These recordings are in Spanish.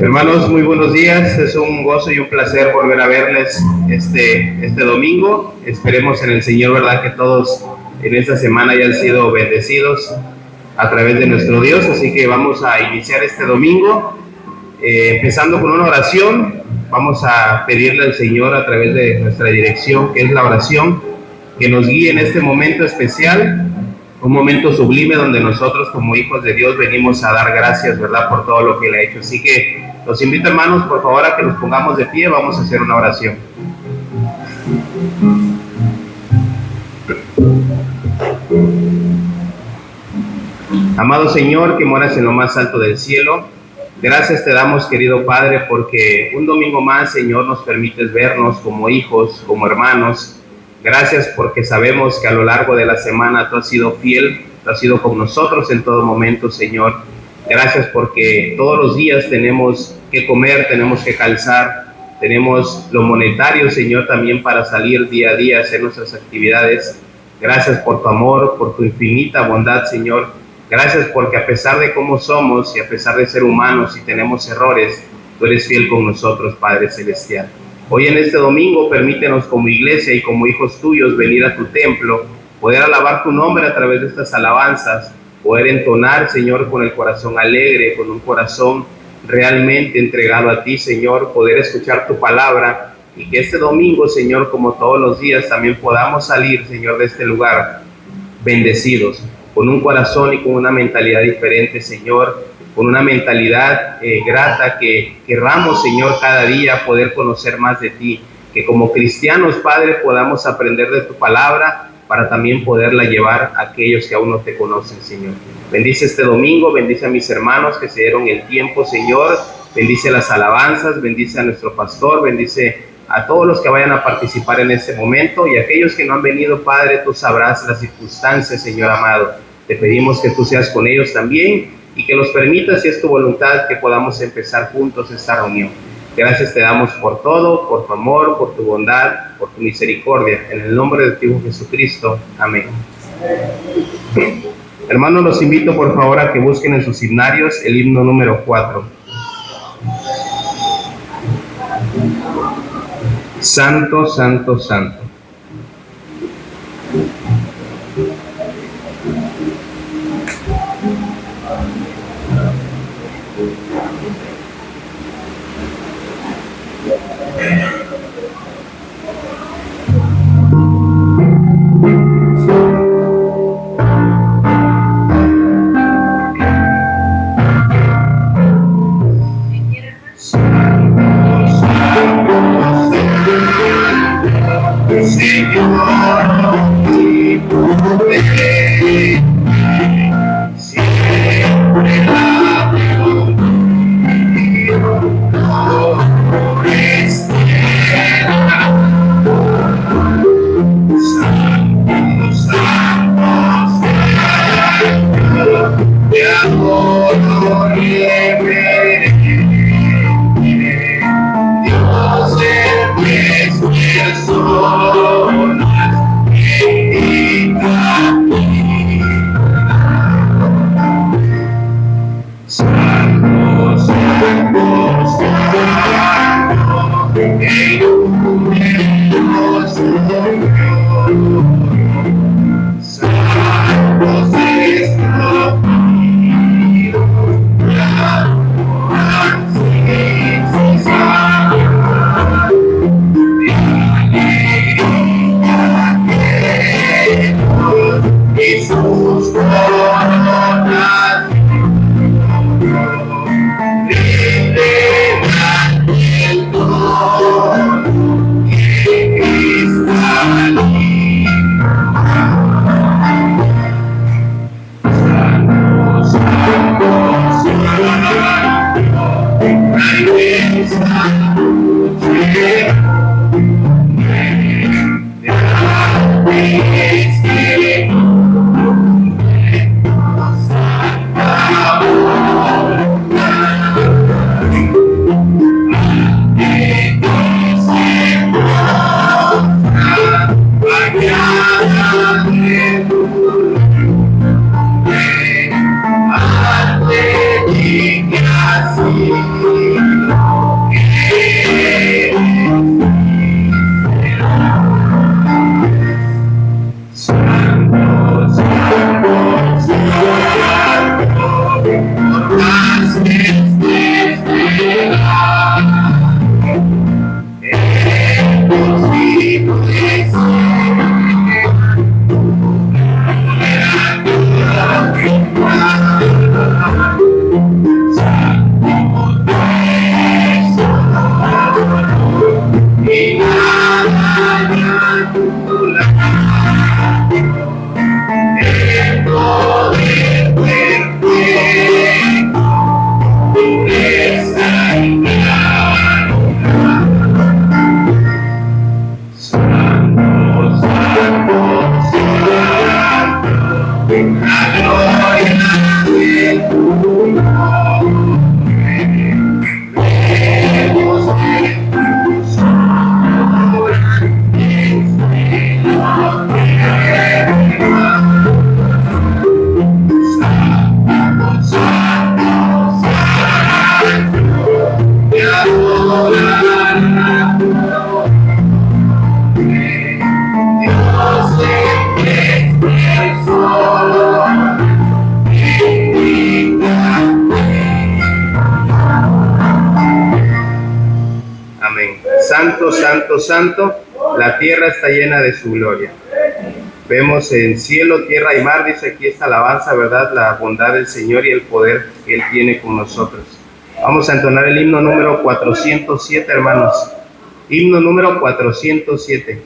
Hermanos, muy buenos días. Es un gozo y un placer volver a verles este domingo. Esperemos en el Señor, ¿verdad?, que todos en esta semana hayan sido bendecidos a través de nuestro Dios. Así que vamos a iniciar este domingo empezando con una oración. Vamos a pedirle al Señor a través de nuestra dirección, que es la oración, que nos guíe en este momento especial, un momento sublime donde nosotros como hijos de Dios venimos a dar gracias, ¿verdad?, por todo lo que Él ha hecho. Así que los invito, hermanos, por favor, a que nos pongamos de pie. Vamos a hacer una oración. Amado Señor, que moras en lo más alto del cielo, gracias te damos, querido Padre, porque un domingo más, Señor, nos permites vernos como hijos, como hermanos. Gracias porque sabemos que a lo largo de la semana tú has sido fiel, tú has sido con nosotros en todo momento, Señor. Gracias porque todos los días tenemos que comer, tenemos que calzar, tenemos lo monetario, Señor, también para salir día a día a hacer nuestras actividades. Gracias por tu amor, por tu infinita bondad, Señor. Gracias porque a pesar de cómo somos y a pesar de ser humanos y tenemos errores, tú eres fiel con nosotros, Padre Celestial. Hoy en este domingo permítenos como iglesia y como hijos tuyos venir a tu templo, poder alabar tu nombre a través de estas alabanzas, poder entonar, Señor, con el corazón alegre, con un corazón realmente entregado a ti, Señor, poder escuchar tu palabra, y que este domingo, Señor, como todos los días, también podamos salir, Señor, de este lugar bendecidos, con un corazón y con una mentalidad diferente, Señor, con una mentalidad grata, que querramos, Señor, cada día poder conocer más de ti, que como cristianos, Padre, podamos aprender de tu palabra para también poderla llevar a aquellos que aún no te conocen, Señor. Bendice este domingo, bendice a mis hermanos que se dieron el tiempo, Señor, bendice las alabanzas, bendice a nuestro pastor, bendice a todos los que vayan a participar en este momento, y aquellos que no han venido, Padre, tú sabrás las circunstancias, Señor amado. Te pedimos que tú seas con ellos también y que los permitas, si es tu voluntad, que podamos empezar juntos esta reunión. Gracias te damos por todo, por tu amor, por tu bondad, por tu misericordia. En el nombre de tu Hijo Jesucristo. Amén. Hermanos, los invito por favor a que busquen en sus himnarios el himno número 4. Santo, santo, santo. Santo, santo, santo, la tierra está llena de su gloria. Vemos en cielo, tierra y mar, dice aquí esta alabanza, ¿verdad? La bondad del Señor y el poder que Él tiene con nosotros. Vamos a entonar el himno número 407, hermanos. Himno número 407.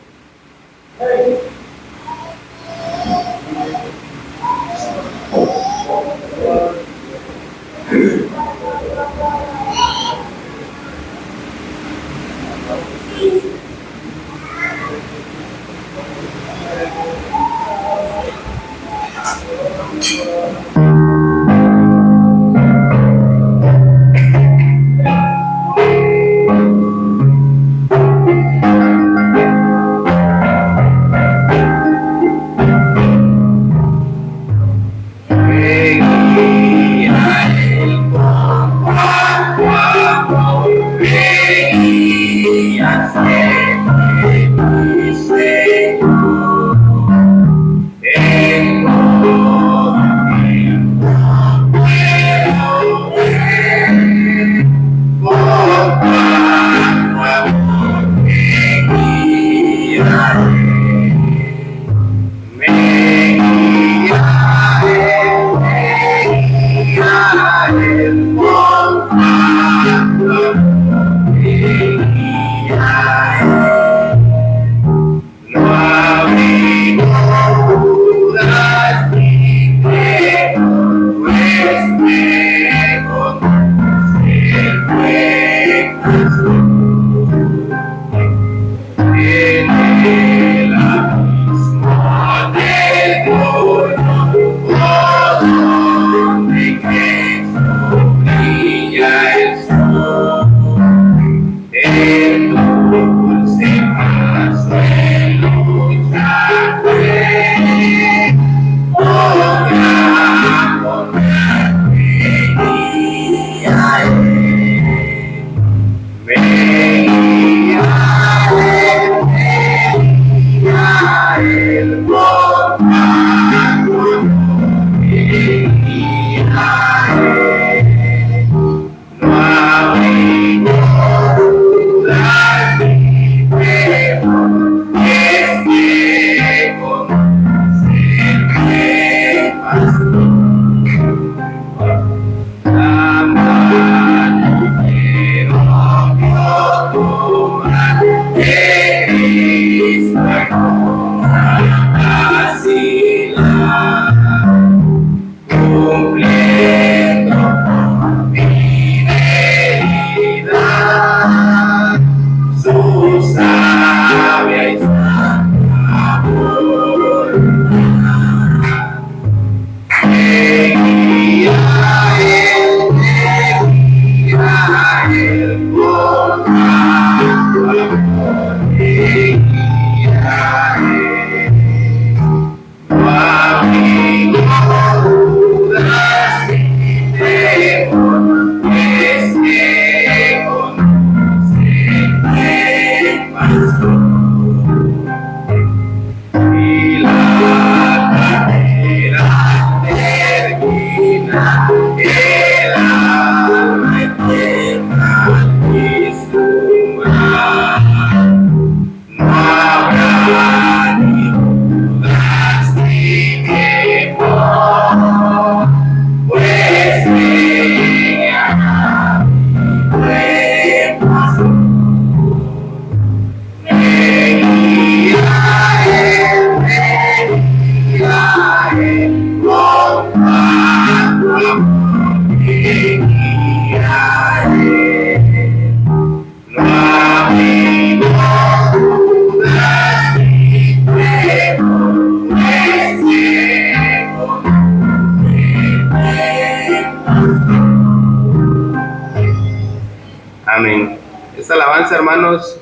Amén. Esta alabanza, hermanos,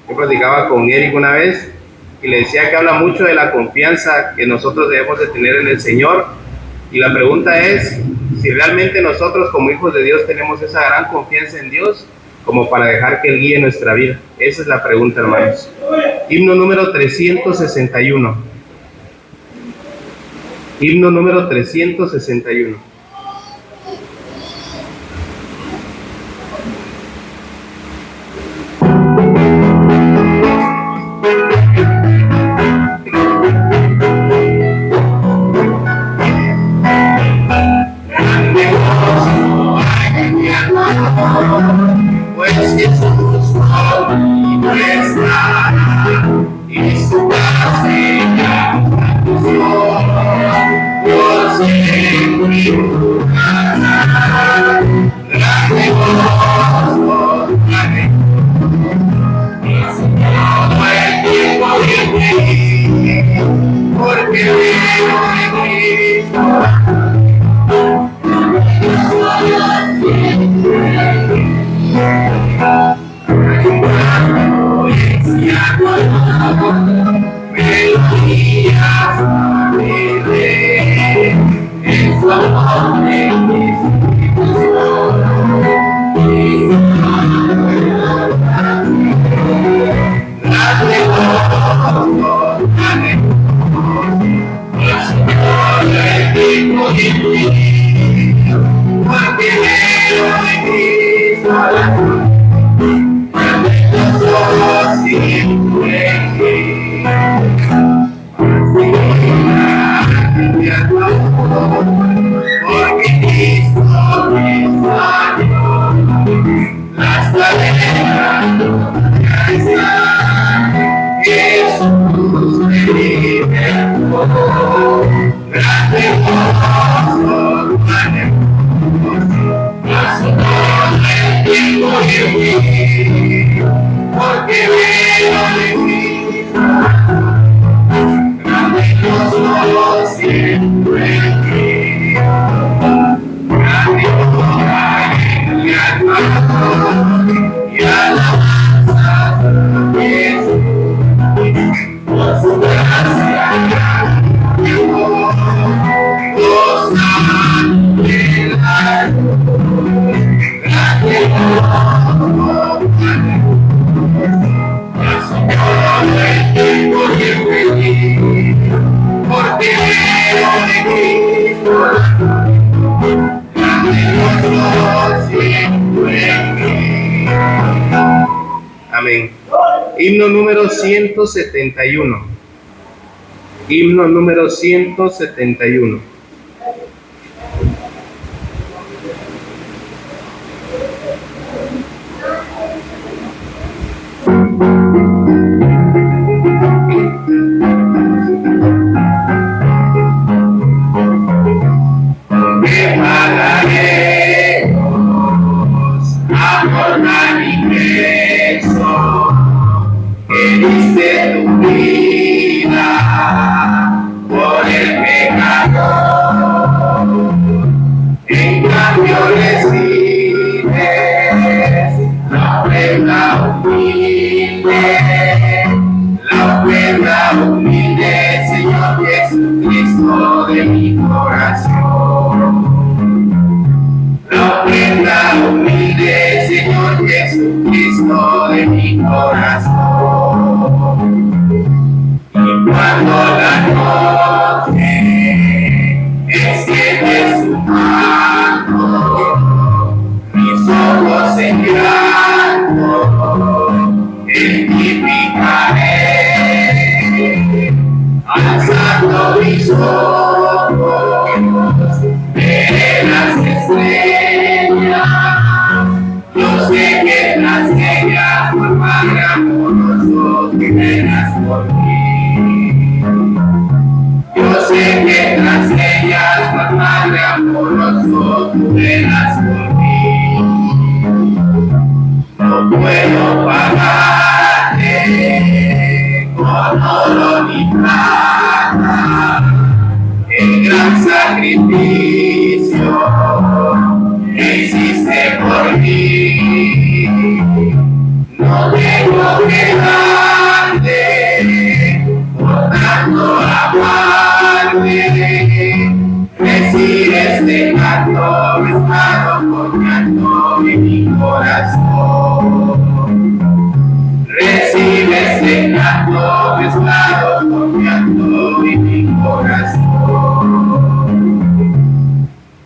yo platicaba con Eric una vez y le decía que habla mucho de la confianza que nosotros debemos de tener en el Señor. Y la pregunta es si realmente nosotros como hijos de Dios tenemos esa gran confianza en Dios como para dejar que Él guíe nuestra vida. Esa es la pregunta, hermanos. Himno número 361. Himno número 361. pues Jesús conmigo está, y su gracia yo siempre buscará. Grande gozo, grande todo el tiempo viví, porque veo en Cristo. Amén. Himno número 171. Himno número 171.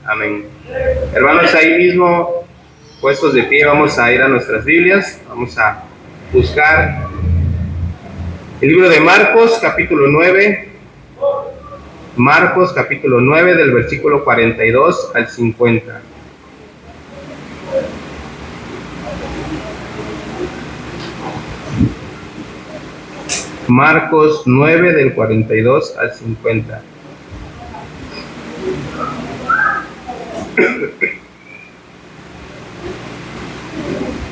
Amén. Hermanos, ahí mismo, puestos de pie, vamos a ir a nuestras Biblias. Vamos a buscar el libro de Marcos, capítulo 9. Marcos, capítulo 9, del versículo 42 al 50. Marcos 9 del 42 al 50.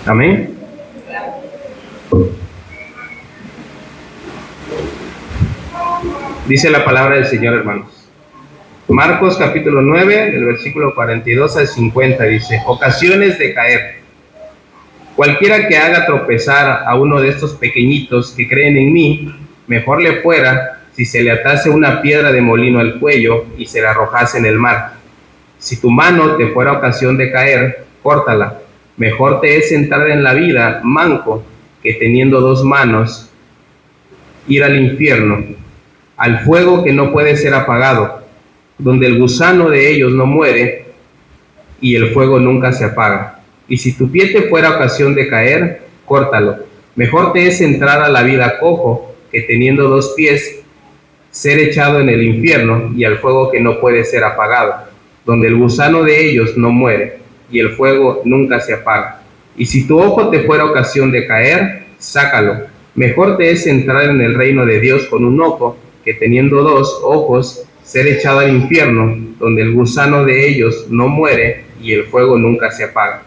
Amén. Dice la palabra del Señor, hermanos. Marcos capítulo 9, del versículo 42 al 50, dice: ocasiones de caer. Cualquiera que haga tropezar a uno de estos pequeñitos que creen en mí, mejor le fuera si se le atase una piedra de molino al cuello y se la arrojase en el mar. Si tu mano te fuera ocasión de caer, córtala. Mejor te es entrar en la vida manco que teniendo dos manos ir al infierno, al fuego que no puede ser apagado, donde el gusano de ellos no muere y el fuego nunca se apaga. Y si tu pie te fuera ocasión de caer, córtalo. Mejor te es entrar a la vida cojo que teniendo dos pies ser echado en el infierno y al fuego que no puede ser apagado, donde el gusano de ellos no muere y el fuego nunca se apaga. Y si tu ojo te fuera ocasión de caer, sácalo. Mejor te es entrar en el reino de Dios con un ojo que teniendo dos ojos ser echado al infierno, donde el gusano de ellos no muere y el fuego nunca se apaga.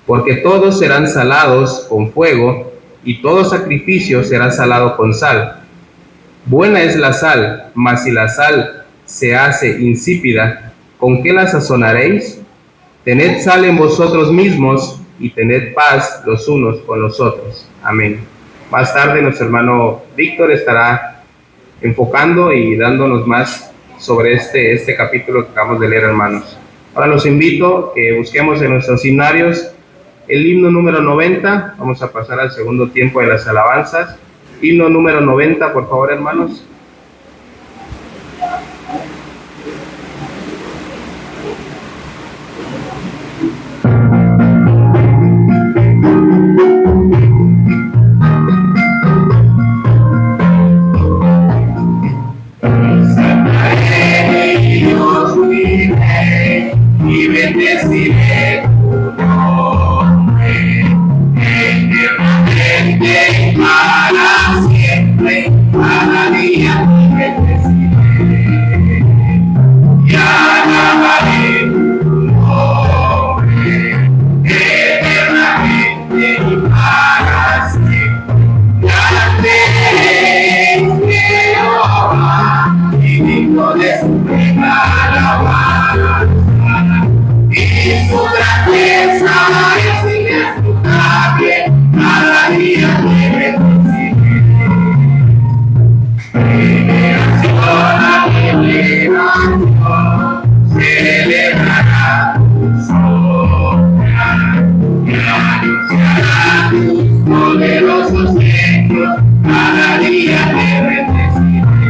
Porque todos serán salados con fuego, y todo sacrificio será salado con sal. Buena es la sal, mas si la sal se hace insípida, ¿con qué la sazonaréis? Tened sal en vosotros mismos, y tened paz los unos con los otros. Amén. Más tarde nuestro hermano Víctor estará enfocando y dándonos más sobre este capítulo que acabamos de leer, hermanos. Ahora los invito a que busquemos en nuestros himnarios el himno número 90. Vamos a pasar al segundo tiempo de las alabanzas. Himno número 90, por favor, hermanos. Y bendeciré tu nombre eternamente para siempre, cada día te bendeciré y alabaré tu nombre eternamente y para siempre. Grande es Jehová y digno de su alabanza. Y su grandeza es inescrutable, cada día te bendeciré. Generación a generación celebrará tus obras y anunciará tus poderosos hechos, cada día te bendeciré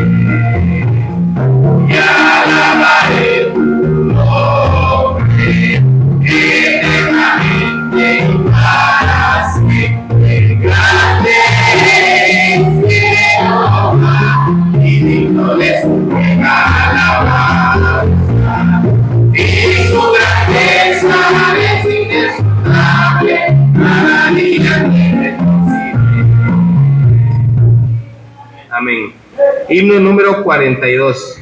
y alabaré tu nombre eternamente y para siempre. Grande es Jehová y digno de su alabanza, y su grandeza es inescrutable, cada día te bendeciré. Amén. Himno número 42.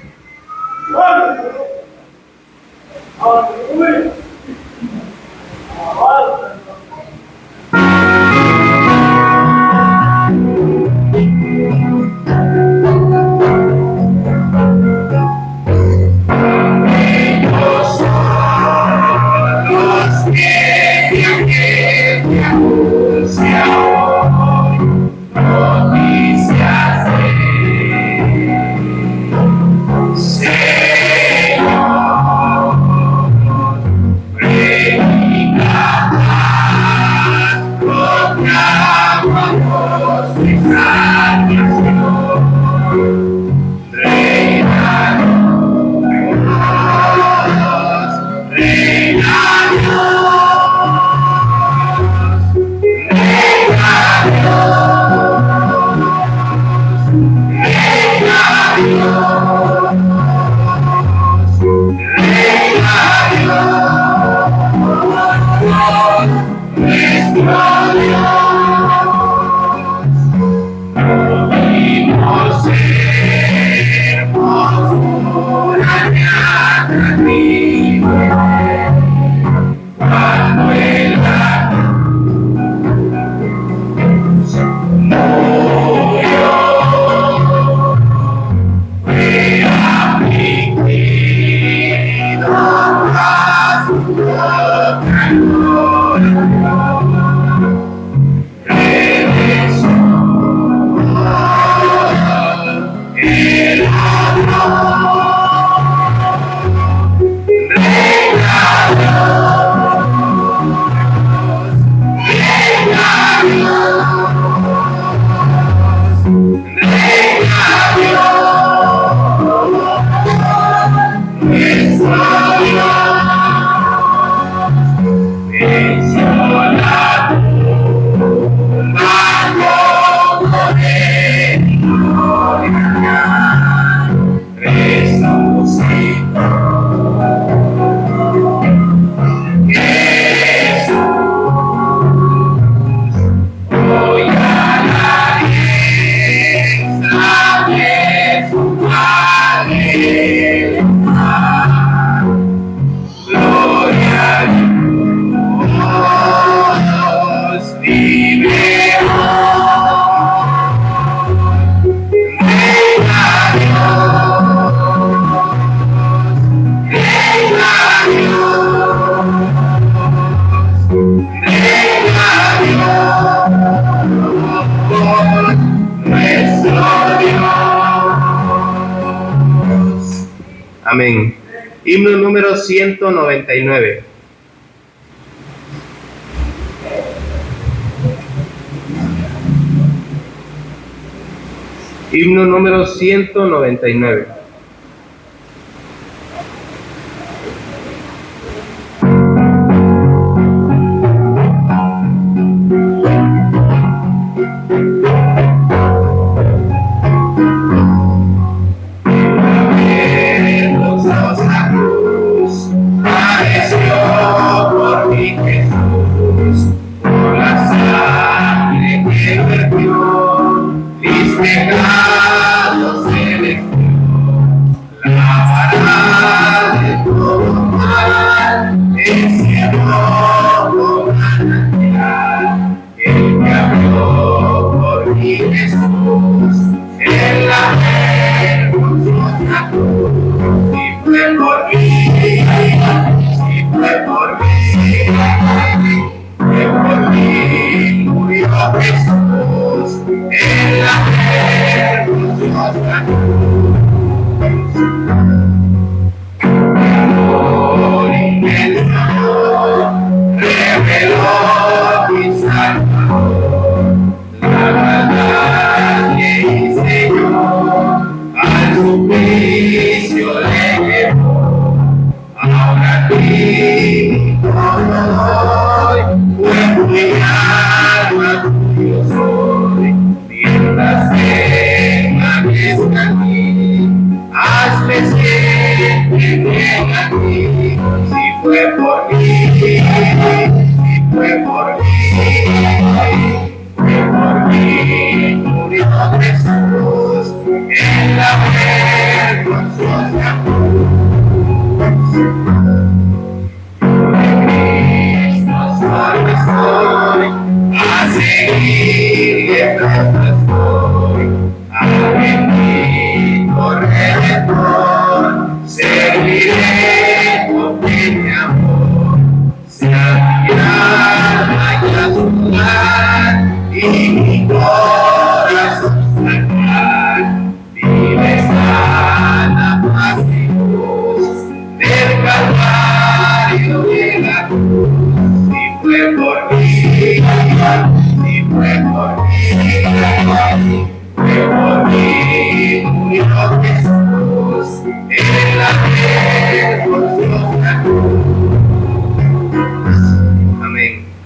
Amén. Himno número 199. Himno número 199.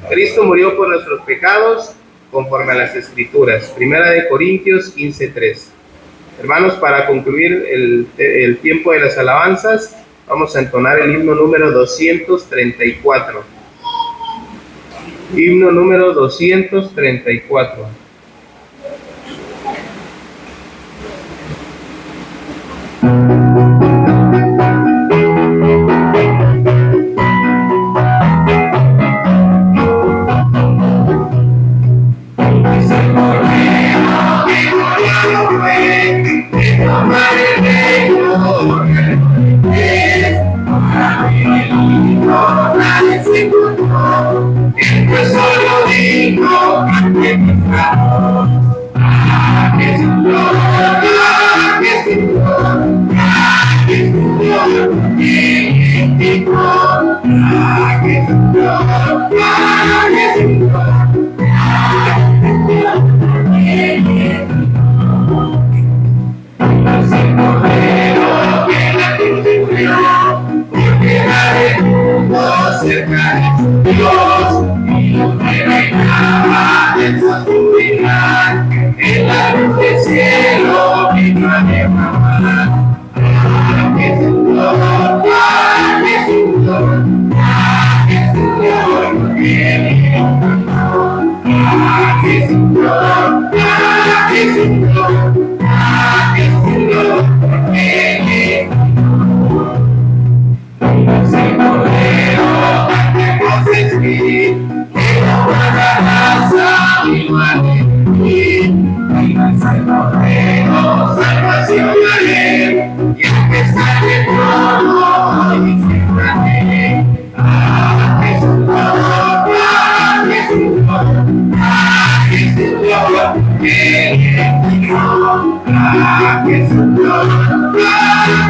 Cristo murió por nuestros pecados conforme a las Escrituras. Primera de Corintios 15:3. Hermanos, para concluir el tiempo de las alabanzas, vamos a entonar el himno número 234. Himno número 234.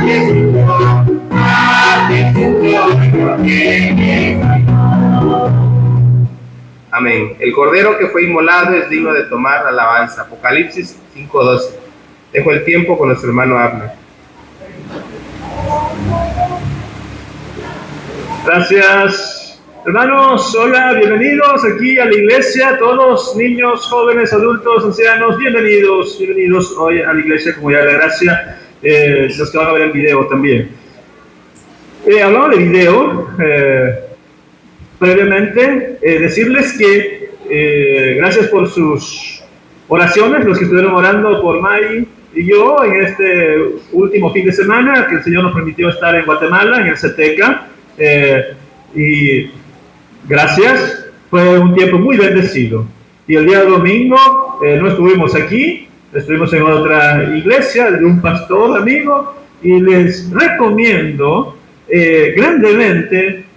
Jesús, Amén. El Cordero que fue inmolado es digno de tomar la alabanza. Apocalipsis 5:12. Dejo el tiempo con nuestro hermano Abner. Gracias, hermanos. Hola, bienvenidos aquí a la iglesia. Todos, niños, jóvenes, adultos, ancianos, bienvenidos hoy a la iglesia, como ya la gracia. Los que van a ver el video también. Hablando de video, previamente, decirles que gracias por sus oraciones, los que estuvieron orando por May y yo en este último fin de semana, que el Señor nos permitió estar en Guatemala, en el CETECA, y gracias, fue un tiempo muy bendecido. Y el día domingo no estuvimos aquí, estuvimos en otra iglesia de un pastor amigo, y les recomiendo grandemente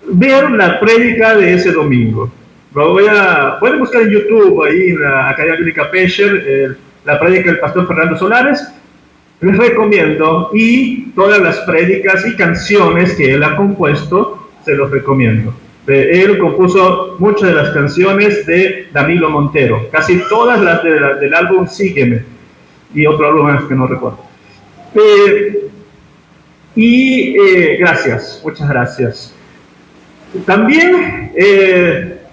ver la prédica de ese domingo. Pueden buscar en YouTube, ahí en la Academia Bíblica Pesher, la prédica del pastor Fernando Solares. Les recomiendo, y todas las prédicas y canciones que él ha compuesto, se los recomiendo. Él compuso muchas de las canciones de Danilo Montero, casi todas las del álbum Sígueme, y otro álbum más que no recuerdo. Gracias, muchas gracias. También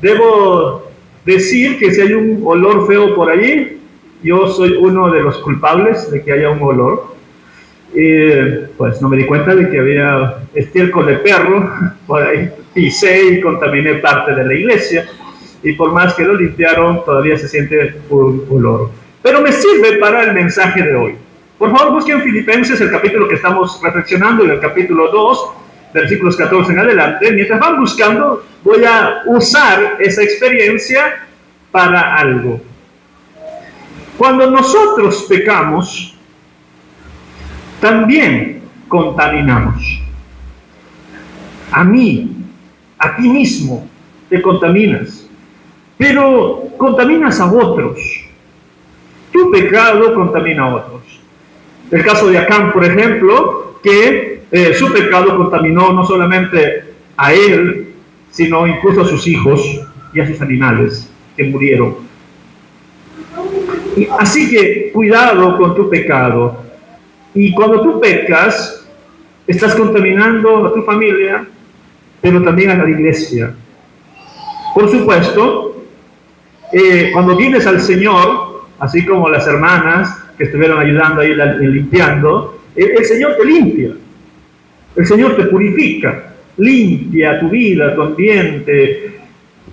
debo decir que si hay un olor feo por allí, yo soy uno de los culpables de que haya un olor. Pues no me di cuenta de que había estiércol de perro, por ahí pisé y contaminé parte de la iglesia, y por más que lo limpiaron, todavía se siente un olor. Pero me sirve para el mensaje de hoy. Por favor, busquen Filipenses, el capítulo que estamos reflexionando, en el capítulo 2, versículos 14 en adelante. Mientras van buscando, voy a usar esa experiencia para algo. Cuando nosotros pecamos, también contaminamos. A ti mismo te contaminas, pero contaminas a otros. Tu pecado contamina a otros. El caso de Acán, por ejemplo, que su pecado contaminó no solamente a él, sino incluso a sus hijos y a sus animales que murieron. Así que cuidado con tu pecado. Y cuando tú pecas, estás contaminando a tu familia, pero también a la iglesia. Por supuesto, cuando vienes al Señor, así como las hermanas que estuvieron ayudando ahí limpiando, el Señor te limpia, el Señor te purifica, limpia tu vida, tu ambiente,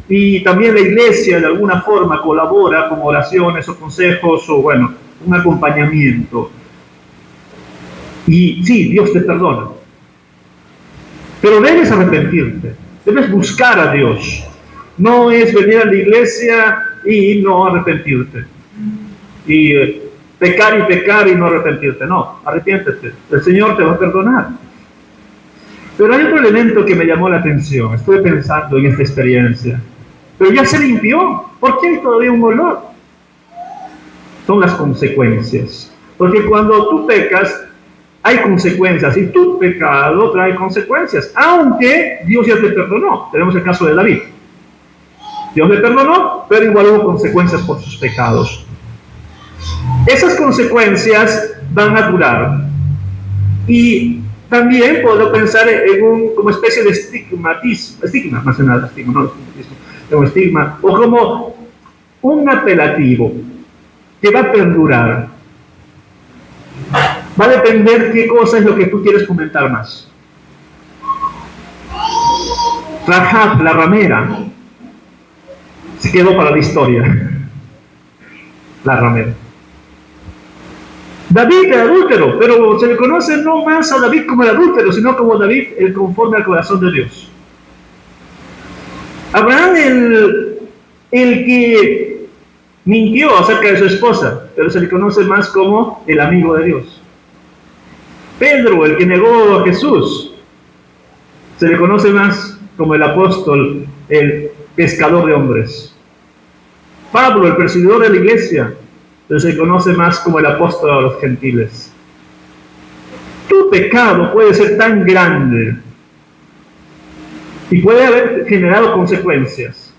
y también la iglesia de alguna forma colabora con oraciones o consejos o bueno, un acompañamiento. Y sí, Dios te perdona, pero debes arrepentirte, debes buscar a Dios. No es venir a la iglesia y no arrepentirte, y pecar y no arrepentirte. No, arrepiéntete, el Señor te va a perdonar. Pero hay otro elemento que me llamó la atención. Estuve pensando en esta experiencia, pero ya se limpió. ¿Por qué hay todavía un olor? Son las consecuencias, porque cuando tú pecas hay consecuencias, y tu pecado trae consecuencias, aunque Dios ya te perdonó. Tenemos el caso de David. Dios le perdonó, pero igual hubo consecuencias por sus pecados. Esas consecuencias van a durar. Y también puedo pensar en como especie de estigma, más que nada, estigma, o como un apelativo que va a perdurar. Va a depender qué cosa es lo que tú quieres comentar más. Rahab, la ramera, se quedó para la historia. La ramera. David, el adúltero, pero se le conoce no más a David como el adúltero, sino como David, el conforme al corazón de Dios. Abraham, el que mintió acerca de su esposa, pero se le conoce más como el amigo de Dios. Pedro, el que negó a Jesús, se le conoce más como el apóstol, el pescador de hombres. Pablo, el perseguidor de la iglesia, pero se le conoce más como el apóstol a los gentiles. Tu pecado puede ser tan grande y puede haber generado consecuencias,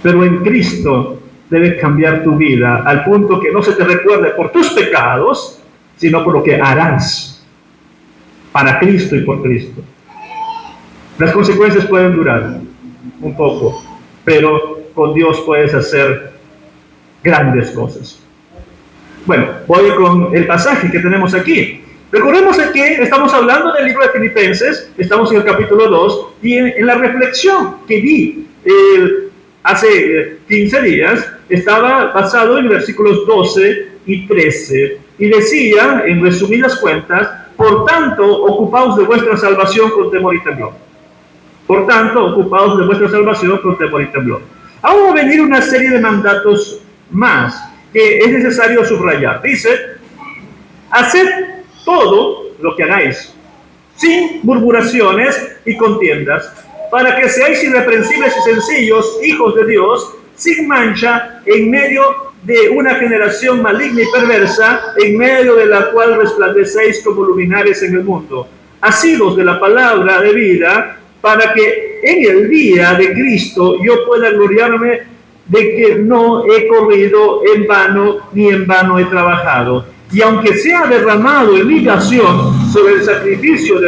Pero en Cristo debe cambiar tu vida al punto que no se te recuerde por tus pecados, sino por lo que harás para Cristo y por Cristo. Las consecuencias pueden durar un poco, pero con Dios puedes hacer grandes cosas. Bueno, voy con el pasaje que tenemos aquí. Recordemos que estamos hablando del libro de Filipenses, estamos en el capítulo 2, y en la reflexión que vi hace 15 días, estaba basado en versículos 12 y 13, y decía, en resumidas cuentas, por tanto, ocupaos de vuestra salvación con temor y temblor. Por tanto, ocupaos de vuestra salvación con temor y temblor. Ahora va a venir una serie de mandatos más que es necesario subrayar. Dice, haced todo lo que hagáis, sin murmuraciones y contiendas, para que seáis irreprensibles y sencillos, hijos de Dios, sin mancha, en medio de una generación maligna y perversa, en medio de la cual resplandecéis como luminares en el mundo, asidos de la palabra de vida, para que en el día de Cristo yo pueda gloriarme de que no he corrido en vano, ni en vano he trabajado. Y aunque sea derramado en libación sobre el sacrificio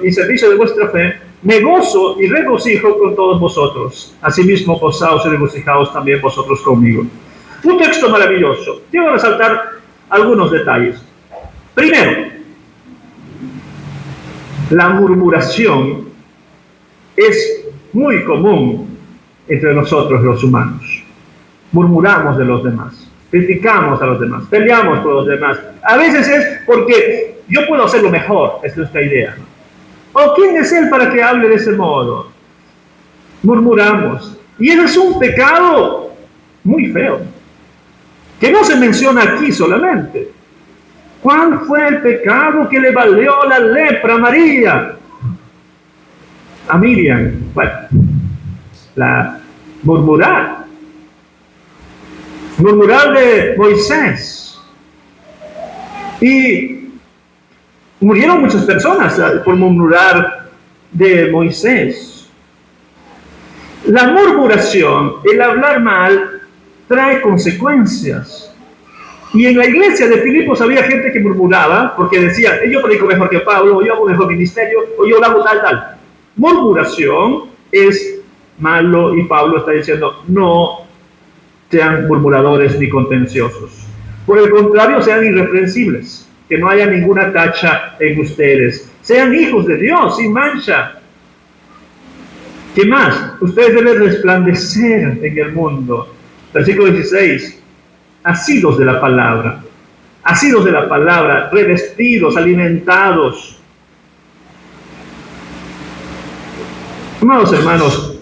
y servicio de vuestra fe, me gozo y regocijo con todos vosotros. Asimismo, gozaos y regocijaos también vosotros conmigo. Un texto maravilloso. Quiero resaltar algunos detalles. Primero, la murmuración es muy común entre nosotros los humanos. Murmuramos de los demás, criticamos a los demás, peleamos por los demás. A veces es porque yo puedo hacerlo mejor, es nuestra idea, ¿no? ¿O quién es él para que hable de ese modo? Murmuramos. Y ese es un pecado muy feo, que no se menciona aquí solamente. ¿Cuál fue el pecado que le valió la lepra a María? A Miriam. Bueno, la murmurar de Moisés. Y murieron muchas personas por murmurar de Moisés. La murmuración, el hablar mal, trae consecuencias. Y en la iglesia de Filipos había gente que murmuraba porque decía, yo predico mejor que Pablo, o yo hago mejor ministerio, o yo hago tal. Murmuración es malo y Pablo está diciendo, no sean murmuradores ni contenciosos. Por el contrario, sean irreprensibles, que no haya ninguna tacha en ustedes. Sean hijos de Dios, sin mancha. ¿Qué más? Ustedes deben resplandecer en el mundo. Versículo 16. Asidos de la palabra, revestidos, alimentados. Amados hermanos,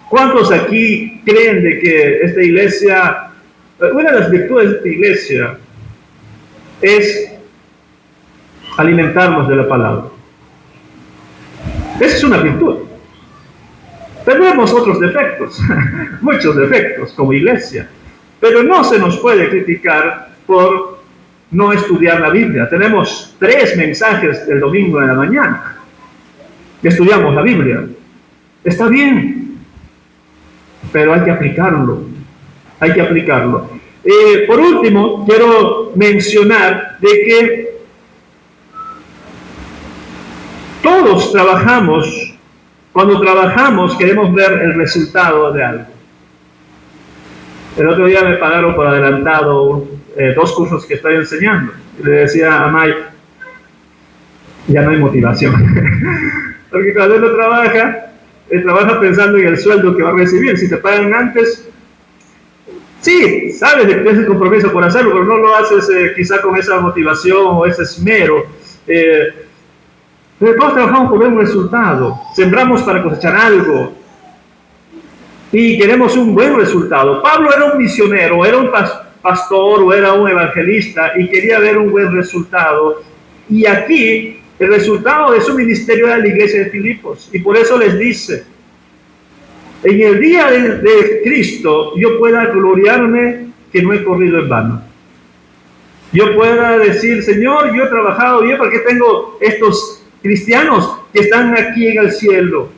¿cuántos aquí creen de que esta iglesia, una de las virtudes de esta iglesia es alimentarnos de la palabra? Esa es una virtud. Tenemos otros defectos, muchos defectos como iglesia, pero no se nos puede criticar por no estudiar la Biblia. Tenemos 3 mensajes del domingo de la mañana. Estudiamos la Biblia. Está bien, pero hay que aplicarlo. Por último, quiero mencionar de que todos trabajamos, cuando trabajamos queremos ver el resultado de algo. El otro día me pagaron por adelantado 2 cursos que estoy enseñando. Y le decía a Mike, ya no hay motivación. Porque cuando él trabaja pensando en el sueldo que va a recibir. Si te pagan antes, sí, sabes que tienes el compromiso por hacerlo, pero no lo haces quizá con esa motivación o ese esmero. Pero todos trabajamos por ver un resultado. Sembramos para cosechar algo. Y queremos un buen resultado. Pablo era un misionero, era un pastor o era un evangelista y quería ver un buen resultado. Y aquí el resultado de su ministerio era la iglesia de Filipos. Y por eso les dice, en el día de Cristo yo pueda gloriarme que no he corrido en vano. Yo pueda decir, Señor, yo he trabajado bien porque tengo estos cristianos que están aquí en el cielo.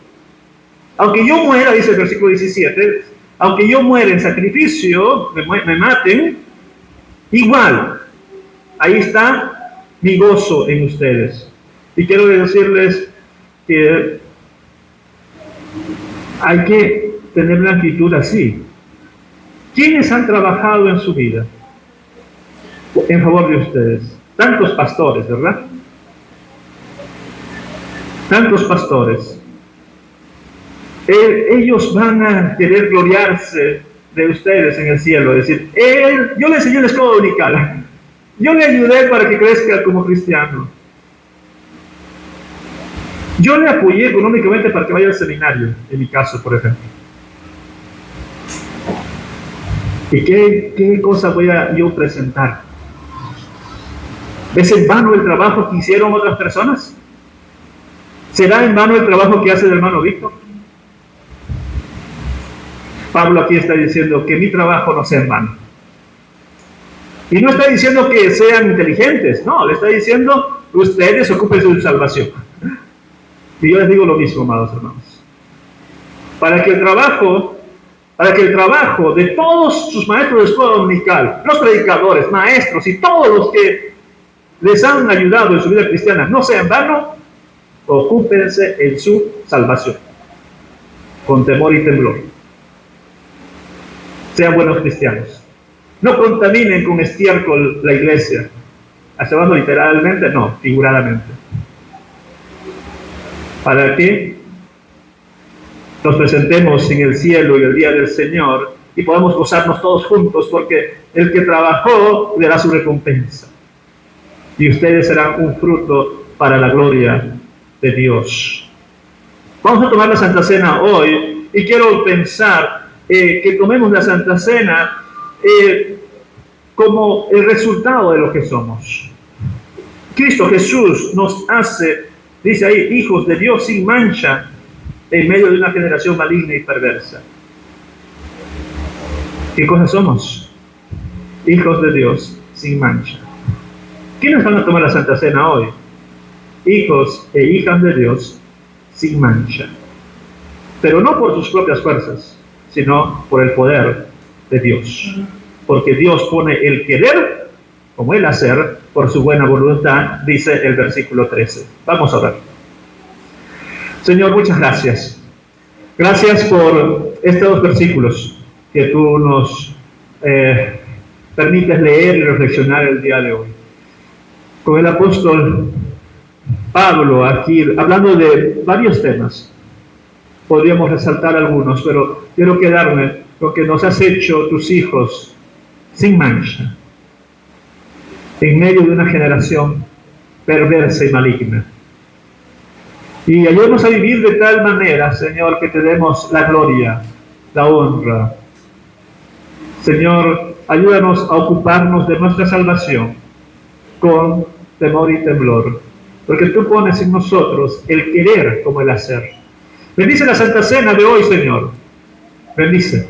Aunque yo muera, dice el versículo 17, aunque yo muera en sacrificio, me maten, igual, ahí está mi gozo en ustedes. Y quiero decirles que hay que tener una actitud así. ¿Quiénes han trabajado en su vida en favor de ustedes? Tantos pastores, ¿verdad? Tantos pastores. Ellos van a querer gloriarse de ustedes en el cielo, decir, yo le enseñé la escuela dominical, yo le ayudé para que crezca como cristiano, yo le apoyé económicamente para que vaya al seminario, en mi caso, por ejemplo. ¿Y qué cosa voy a yo presentar? ¿Es en vano el trabajo que hicieron otras personas? ¿Será en vano el trabajo que hace el hermano Víctor? Pablo aquí está diciendo que mi trabajo no sea en vano. Y no está diciendo que sean inteligentes, no, le está diciendo ustedes ocupen su salvación. Y yo les digo lo mismo, amados hermanos. Para que el trabajo de todos sus maestros de escuela dominical, los predicadores, maestros y todos los que les han ayudado en su vida cristiana no sea en vano, ocúpense en su salvación, con temor y temblor. Sean buenos cristianos. No contaminen con estiércol la iglesia. Hablando literalmente, no, figuradamente. Para que nos presentemos en el cielo y el día del Señor y podamos gozarnos todos juntos, porque el que trabajó le da su recompensa. Y ustedes serán un fruto para la gloria de Dios. Vamos a tomar la Santa Cena hoy y quiero pensar que tomemos la Santa Cena como el resultado de lo que somos. Cristo Jesús nos hace, dice ahí, hijos de Dios sin mancha en medio de una generación maligna y perversa. ¿Qué cosa somos? Hijos de Dios sin mancha. ¿Quiénes van a tomar la Santa Cena hoy? Hijos e hijas de Dios sin mancha. Pero no por sus propias fuerzas, sino por el poder de Dios. Porque Dios pone el querer como el hacer por su buena voluntad, dice el versículo 13. Vamos a ver. Señor, muchas gracias. Gracias por estos dos versículos que tú nos permites leer y reflexionar el día de hoy. Con el apóstol Pablo aquí, hablando de varios temas, podríamos resaltar algunos, pero quiero quedarme con que nos has hecho tus hijos sin mancha, en medio de una generación perversa y maligna. Y ayúdanos a vivir de tal manera, Señor, que te demos la gloria, la honra. Señor, ayúdanos a ocuparnos de nuestra salvación con temor y temblor, porque tú pones en nosotros el querer como el hacer. Bendice la Santa Cena de hoy, Señor. Bendice.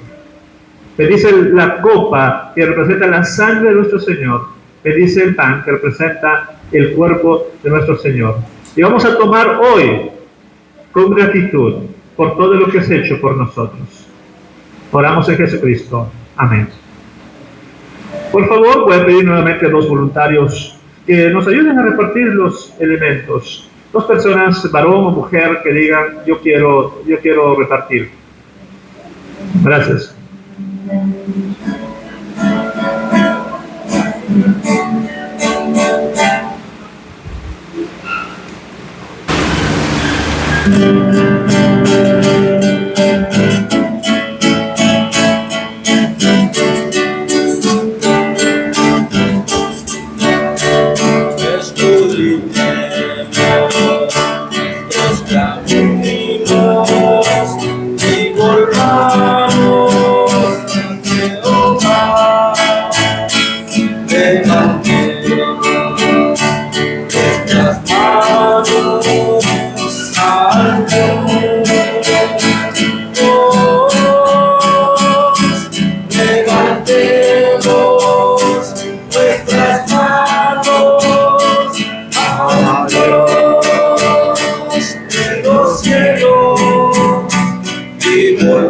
Bendice la copa que representa la sangre de nuestro Señor. Bendice el pan que representa el cuerpo de nuestro Señor. Y vamos a tomar hoy con gratitud por todo lo que has hecho por nosotros. Oramos en Jesucristo. Amén. Por favor, voy a pedir nuevamente a dos voluntarios que nos ayuden a repartir los elementos. Dos personas, varón o mujer, que digan, yo quiero repartir. Gracias. Levante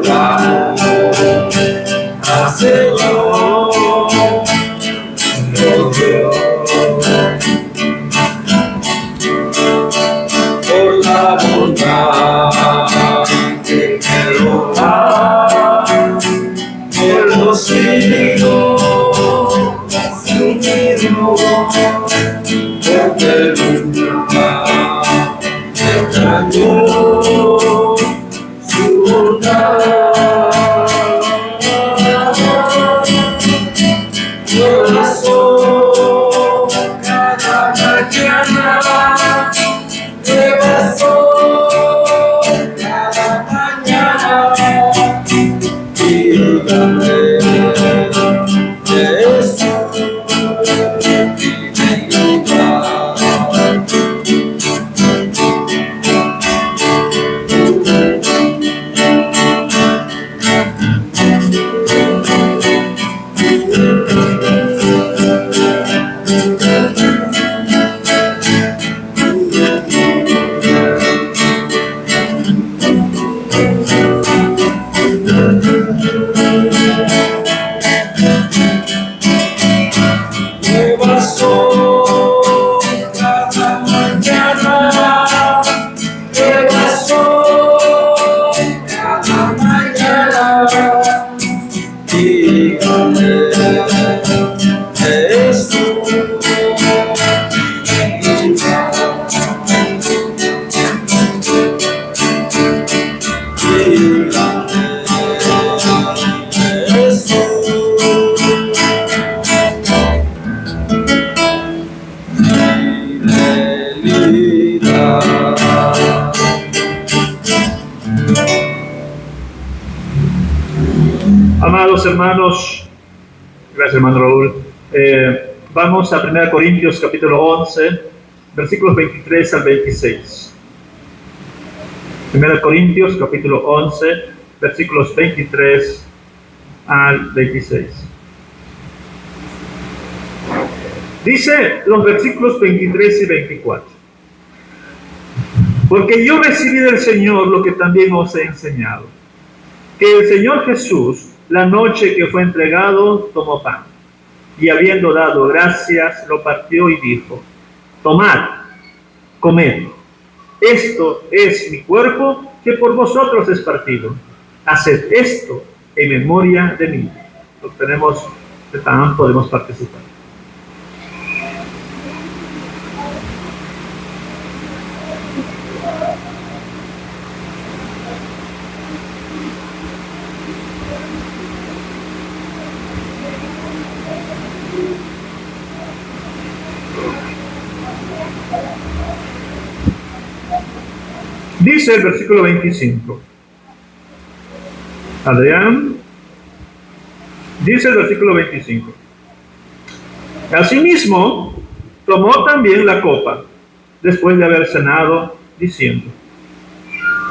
adoramos al Señor, oh Dios, por la bondad que me lo da, por los siglos su mismo, porque nunca me extrañó su bondad. Yo la soy cada mañana, nueva soy cada mañana, y grande de su fidelidad. Nueva soy cada mañana, nueva soy cada mañana, y grande es tu fidelidad. Y grande es tu Amados hermanos, gracias hermano Raúl, vamos a 1 Corintios capítulo 11, versículos 23 al 26. 1 Corintios capítulo 11, versículos 23 al 26. Dice los versículos 23 y 24. Porque yo recibí del Señor lo que también os he enseñado, que el Señor Jesús, la noche que fue entregado, tomó pan, y habiendo dado gracias, lo partió y dijo: tomad, comed, esto es mi cuerpo que por vosotros es partido, haced esto en memoria de mí. Lo tenemos de pan, podemos participar. Dice el versículo 25. Adrián. Dice el versículo 25. Asimismo, tomó también la copa, después de haber cenado, diciendo: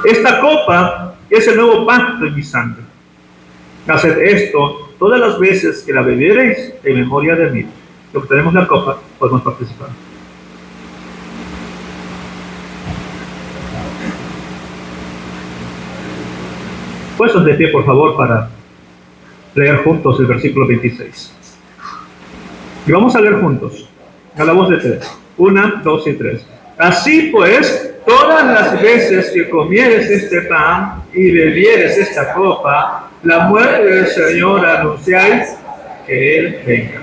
esta copa es el nuevo pacto en mi sangre. Haced esto todas las veces que la bebiereis en memoria de mí. Lo que tenemos la copa, podemos participar. Puestos de pie, por favor, para leer juntos el versículo 26. Y vamos a leer juntos, a la voz de tres. 1, 2 y 3. Así pues, todas las veces que comieres este pan y bebieres esta copa, la muerte del Señor anunciáis que Él venga.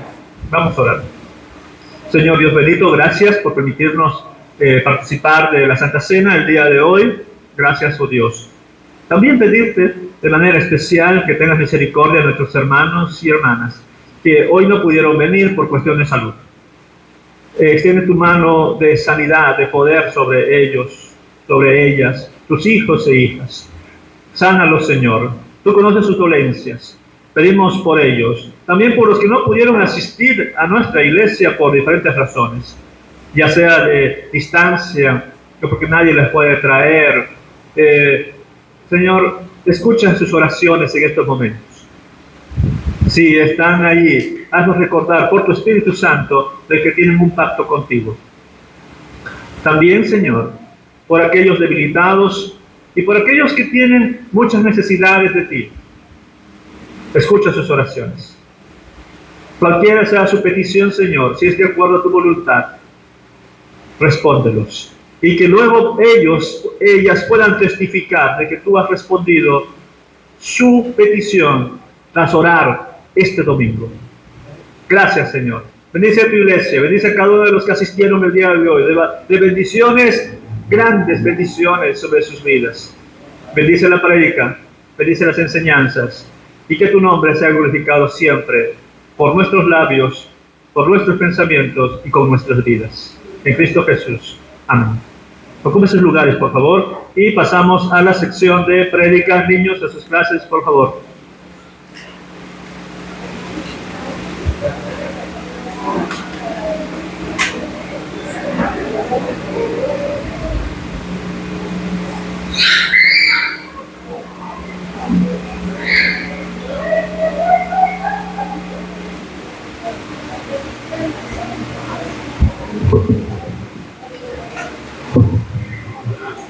Vamos a orar. Señor Dios bendito, gracias por permitirnos participar de la Santa Cena el día de hoy. Gracias, oh Dios. También pedirte de manera especial que tengas misericordia de nuestros hermanos y hermanas que hoy no pudieron venir por cuestión de salud. Extiende tu mano de sanidad, de poder sobre ellos, sobre ellas, tus hijos e hijas. Sánalos, Señor. Tú conoces sus dolencias. Pedimos por ellos. También por los que no pudieron asistir a nuestra iglesia por diferentes razones, ya sea de distancia, o porque nadie les puede traer. Señor, escucha sus oraciones en estos momentos. Si están allí, haznos recordar por tu Espíritu Santo de que tienen un pacto contigo. También, Señor, por aquellos debilitados Y por aquellos que tienen muchas necesidades de ti, escucha sus oraciones. Cualquiera sea su petición, Señor, si es de acuerdo a tu voluntad, respóndelos. Y que luego ellas puedan testificar de que tú has respondido su petición tras orar este domingo. Gracias, Señor. Bendice a tu iglesia, bendice a cada uno de los que asistieron el día de hoy, de bendiciones, grandes bendiciones sobre sus vidas. Bendice la prédica, bendice las enseñanzas, y que tu nombre sea glorificado siempre por nuestros labios, por nuestros pensamientos y con nuestras vidas. En Cristo Jesús. Amén. Ocupen sus lugares, por favor, y pasamos a la sección de prédica. Niños, a sus clases, por favor.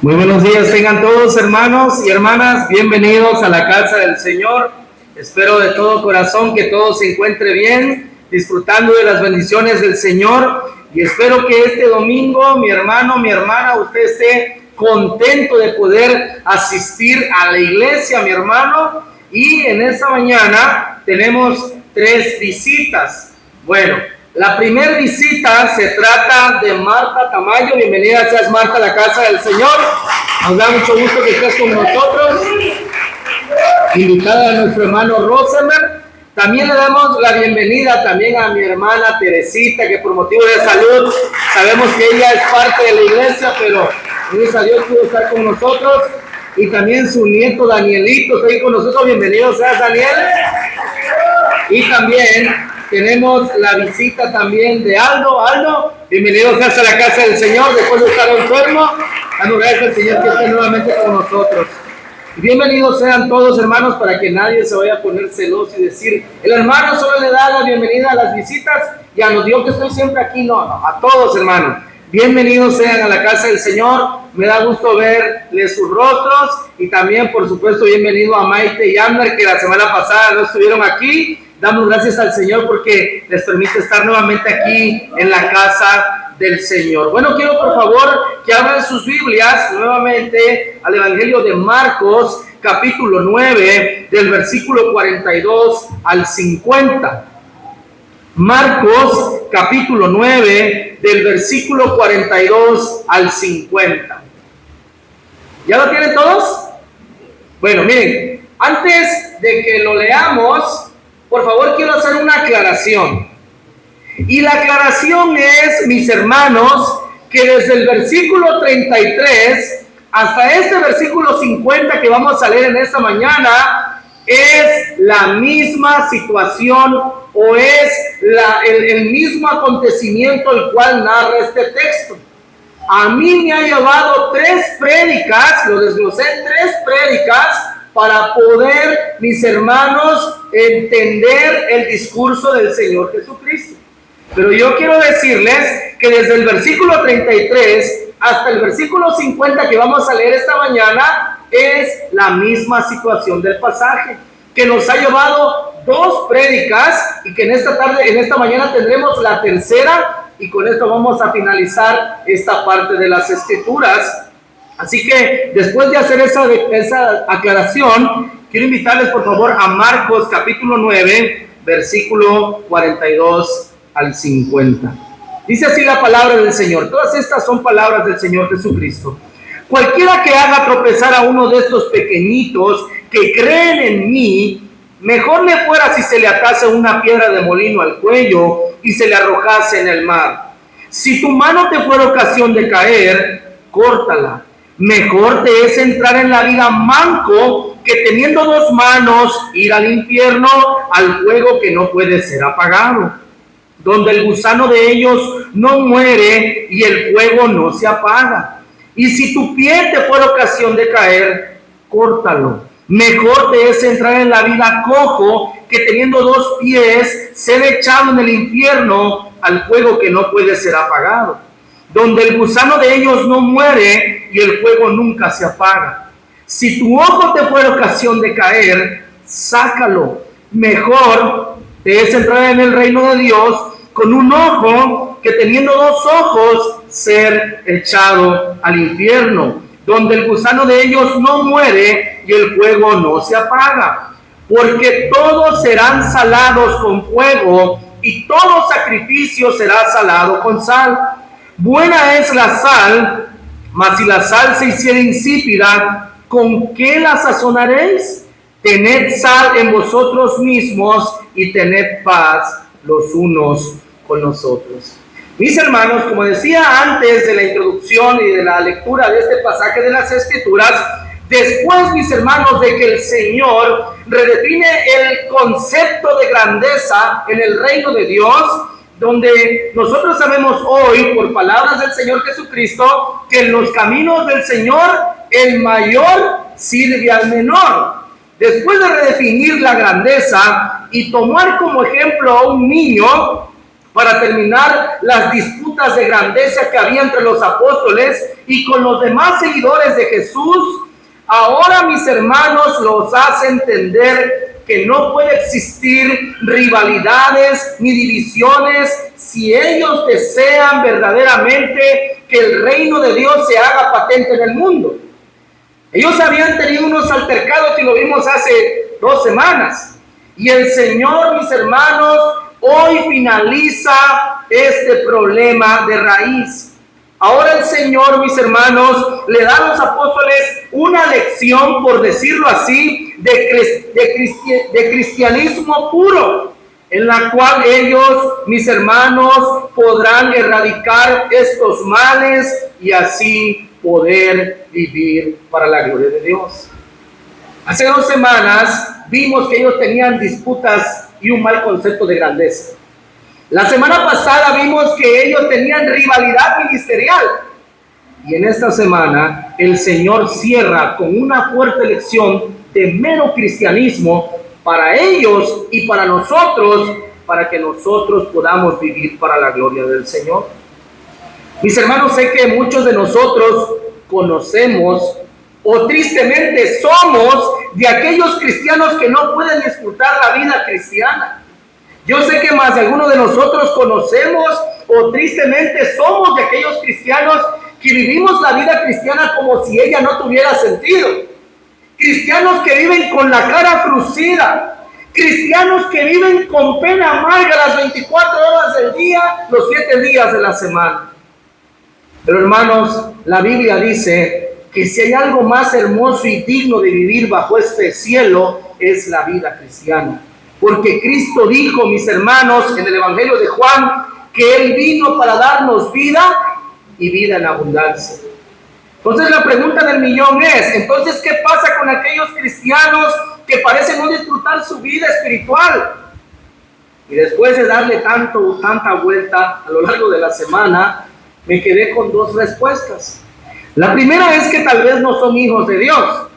Muy buenos días, tengan todos hermanos y hermanas, bienvenidos a la casa del Señor. Espero de todo corazón que todo se encuentre bien, disfrutando de las bendiciones del Señor, y espero que este domingo, mi hermano, mi hermana, usted esté contento de poder asistir a la iglesia, mi hermano. Y en esta mañana tenemos 3 visitas. Bueno, la primera visita se trata de Marta Tamayo. Bienvenida seas, Marta, a la casa del Señor. Nos da mucho gusto que estés con nosotros. Invitada a nuestro hermano Rosenberg. También le damos la bienvenida también a mi hermana Teresita, que por motivo de salud sabemos que ella es parte de la iglesia, pero gracias a Dios pudo estar con nosotros. Y también su nieto Danielito está ahí con nosotros. Bienvenido seas, Daniel. Y también tenemos la visita también de Aldo. Aldo, bienvenido seas a la casa del Señor después de estar enfermo. Damos gracias al Señor que esté nuevamente con nosotros. Bienvenidos sean todos, hermanos, para que nadie se vaya a poner celoso y decir, el hermano solo le da la bienvenida a las visitas y a los Dios que estoy siempre aquí. No, a todos, hermanos. Bienvenidos sean a la casa del Señor. Me da gusto verles sus rostros, y también, por supuesto, bienvenido a Maite y Amber, que la semana pasada no estuvieron aquí. Damos gracias al Señor porque les permite estar nuevamente aquí en la casa del Señor. Bueno, quiero por favor que abran sus Biblias nuevamente al Evangelio de Marcos, capítulo 9, del versículo 42 al 50. Marcos, capítulo 9, del versículo 42 al 50. ¿Ya lo tienen todos? Bueno, miren, antes de que lo leamos, por favor, quiero hacer una aclaración. Y la aclaración es, mis hermanos, que desde el versículo 33 hasta este versículo 50 que vamos a leer en esta mañana, es la misma situación o es el mismo acontecimiento el cual narra este texto. A mí me ha llevado 3 prédicas, lo desglosé en 3 prédicas, para poder, mis hermanos, entender el discurso del Señor Jesucristo. Pero yo quiero decirles que desde el versículo 33 hasta el versículo 50 que vamos a leer esta mañana es la misma situación del pasaje, que nos ha llevado 2 prédicas, y que en esta mañana tendremos la tercera, y con esto vamos a finalizar esta parte de las Escrituras. Así que después de hacer esa aclaración, quiero invitarles por favor a Marcos capítulo 9, versículo 42 al 50. Dice así la palabra del Señor. Todas estas son palabras del Señor Jesucristo. Cualquiera que haga tropezar a uno de estos pequeñitos que creen en mí, mejor le fuera si se le atase una piedra de molino al cuello y se le arrojase en el mar. Si tu mano te fuera ocasión de caer, córtala. Mejor te es entrar en la vida manco que teniendo 2 manos ir al infierno, al fuego que no puede ser apagado, donde el gusano de ellos no muere y el fuego no se apaga. Y si tu pie te fuera ocasión de caer, córtalo. Mejor te es entrar en la vida cojo que teniendo 2 pies ser echado en el infierno, al fuego que no puede ser apagado, donde el gusano de ellos no muere y el fuego nunca se apaga. Si tu ojo te fuera ocasión de caer, sácalo. Mejor te es entrar en el reino de Dios con un ojo que teniendo dos ojos ser echado al infierno, donde el gusano de ellos no muere y el fuego no se apaga. Porque todos serán salados con fuego y todo sacrificio será salado con sal. Buena es la sal, mas si la sal se hiciera insípida, ¿con qué la sazonaréis? Tened sal en vosotros mismos y tened paz los unos con los otros. Mis hermanos, como decía antes de la introducción y de la lectura de este pasaje de las Escrituras, después, mis hermanos, de que el Señor redefine el concepto de grandeza en el reino de Dios, donde nosotros sabemos hoy, por palabras del Señor Jesucristo, que en los caminos del Señor el mayor sirve al menor. Después de redefinir la grandeza y tomar como ejemplo a un niño para terminar las disputas de grandeza que había entre los apóstoles y con los demás seguidores de Jesús, ahora, mis hermanos, los hace entender que no puede existir rivalidades ni divisiones si ellos desean verdaderamente que el reino de Dios se haga patente en el mundo. Ellos habían tenido unos altercados y lo vimos hace 2 semanas. Y el Señor, mis hermanos, hoy finaliza este problema de raíz. Ahora el Señor, mis hermanos, le da a los apóstoles una lección, por decirlo así, de cristianismo puro, en la cual ellos, mis hermanos, podrán erradicar estos males y así poder vivir para la gloria de Dios. Hace 2 semanas vimos que ellos tenían disputas y un mal concepto de grandeza. La semana pasada vimos que ellos tenían rivalidad ministerial. Y en esta semana el Señor cierra con una fuerte lección de mero cristianismo para ellos y para nosotros, para que nosotros podamos vivir para la gloria del Señor. Mis hermanos, sé que muchos de nosotros conocemos o tristemente somos de aquellos cristianos que no pueden disfrutar la vida cristiana. Yo sé que más de algunos de nosotros conocemos o tristemente somos de aquellos cristianos que vivimos la vida cristiana como si ella no tuviera sentido. Cristianos que viven con la cara fruncida. Cristianos que viven con pena amarga las 24 horas del día, los 7 días de la semana. Pero hermanos, la Biblia dice que si hay algo más hermoso y digno de vivir bajo este cielo, es la vida cristiana. Porque Cristo dijo, mis hermanos, en el Evangelio de Juan, que Él vino para darnos vida y vida en abundancia. Entonces la pregunta del millón es, entonces, ¿qué pasa con aquellos cristianos que parecen no disfrutar su vida espiritual? Y después de darle tanta vuelta a lo largo de la semana, me quedé con 2 respuestas. La primera es que tal vez no son hijos de Dios.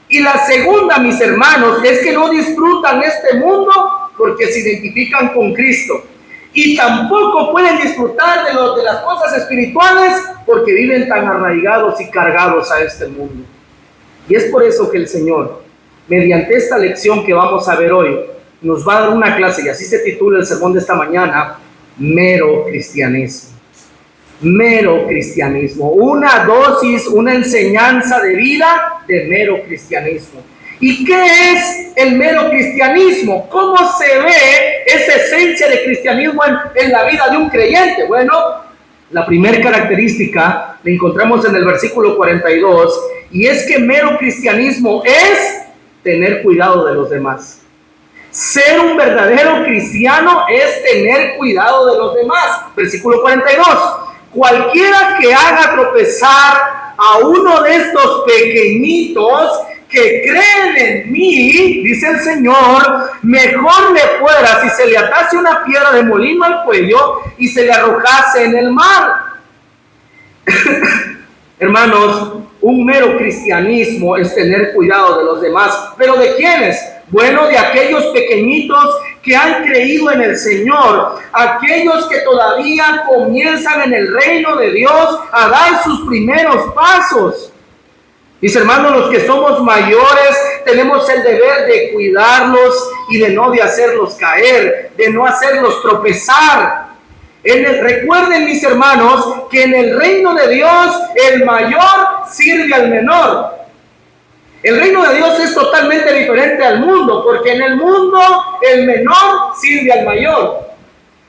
Y la segunda, mis hermanos, es que no disfrutan este mundo porque se identifican con Cristo. Y tampoco pueden disfrutar de las cosas espirituales porque viven tan arraigados y cargados a este mundo. Y es por eso que el Señor, mediante esta lección que vamos a ver hoy, nos va a dar una clase, y así se titula el sermón de esta mañana, mero cristianismo. Mero cristianismo, una dosis, una enseñanza de vida de mero cristianismo. ¿Y qué es el mero cristianismo? ¿Cómo se ve esa esencia de cristianismo en la vida de un creyente? Bueno, la primera característica la encontramos en el versículo 42, y es que mero cristianismo es tener cuidado de los demás. Ser un verdadero cristiano es tener cuidado de los demás. Versículo 42. Cualquiera que haga tropezar a uno de estos pequeñitos que creen en mí, dice el Señor, mejor le fuera si se le atase una piedra de molino al cuello y se le arrojase en el mar. Hermanos, un mero cristianismo es tener cuidado de los demás. ¿Pero de quiénes? Bueno, de aquellos pequeñitos que han creído en el Señor, aquellos que todavía comienzan en el reino de Dios a dar sus primeros pasos. Mis hermanos, los que somos mayores tenemos el deber de cuidarlos y de no de hacerlos caer, de no hacerlos tropezar. Recuerden, mis hermanos, que en el reino de Dios el mayor sirve al menor. El reino de Dios es totalmente diferente al mundo, porque en el mundo el menor sirve al mayor,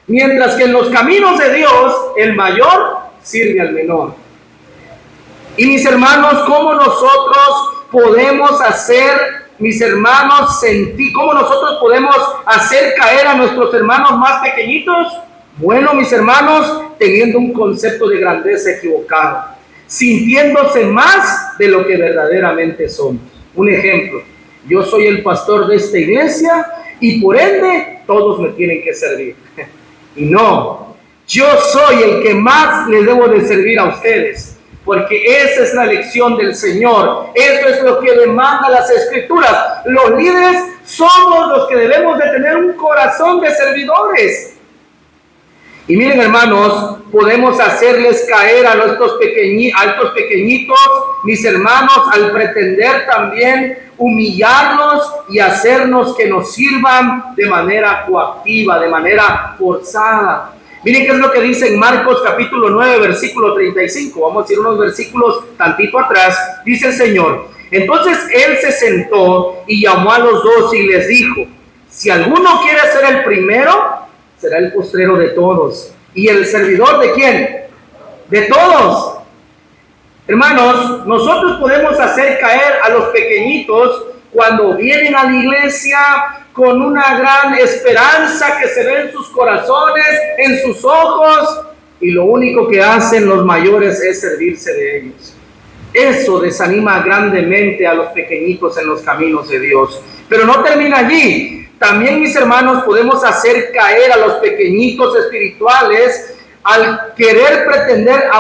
mientras que en los caminos de Dios el mayor sirve al menor. Y mis hermanos, ¿cómo nosotros podemos hacer, mis hermanos, sentir, cómo nosotros podemos hacer caer a nuestros hermanos más pequeñitos? Bueno, mis hermanos, teniendo un concepto de grandeza equivocado, sintiéndose más de lo que verdaderamente somos. Un ejemplo: yo soy el pastor de esta iglesia y por ende todos me tienen que servir. Y no, yo soy el que más les debo de servir a ustedes, porque esa es la lección del Señor. Eso es lo que demanda las Escrituras. Los líderes somos los que debemos de tener un corazón de servidores. Y miren, hermanos, podemos hacerles caer a estos pequeñitos, mis hermanos, al pretender también humillarlos y hacernos que nos sirvan de manera coactiva, de manera forzada. Miren qué es lo que dice en Marcos capítulo 9, versículo 35. Vamos a ir unos versículos tantito atrás. Dice el Señor: entonces Él se sentó y llamó a los 12 y les dijo: si alguno quiere ser el primero, será el postrero de todos. ¿Y el servidor de quién? De todos. Hermanos, nosotros podemos hacer caer a los pequeñitos cuando vienen a la iglesia con una gran esperanza que se ve en sus corazones, en sus ojos, y lo único que hacen los mayores es servirse de ellos. Eso desanima grandemente a los pequeñitos en los caminos de Dios. Pero no termina allí. También, mis hermanos, podemos hacer caer a los pequeñitos espirituales al querer pretender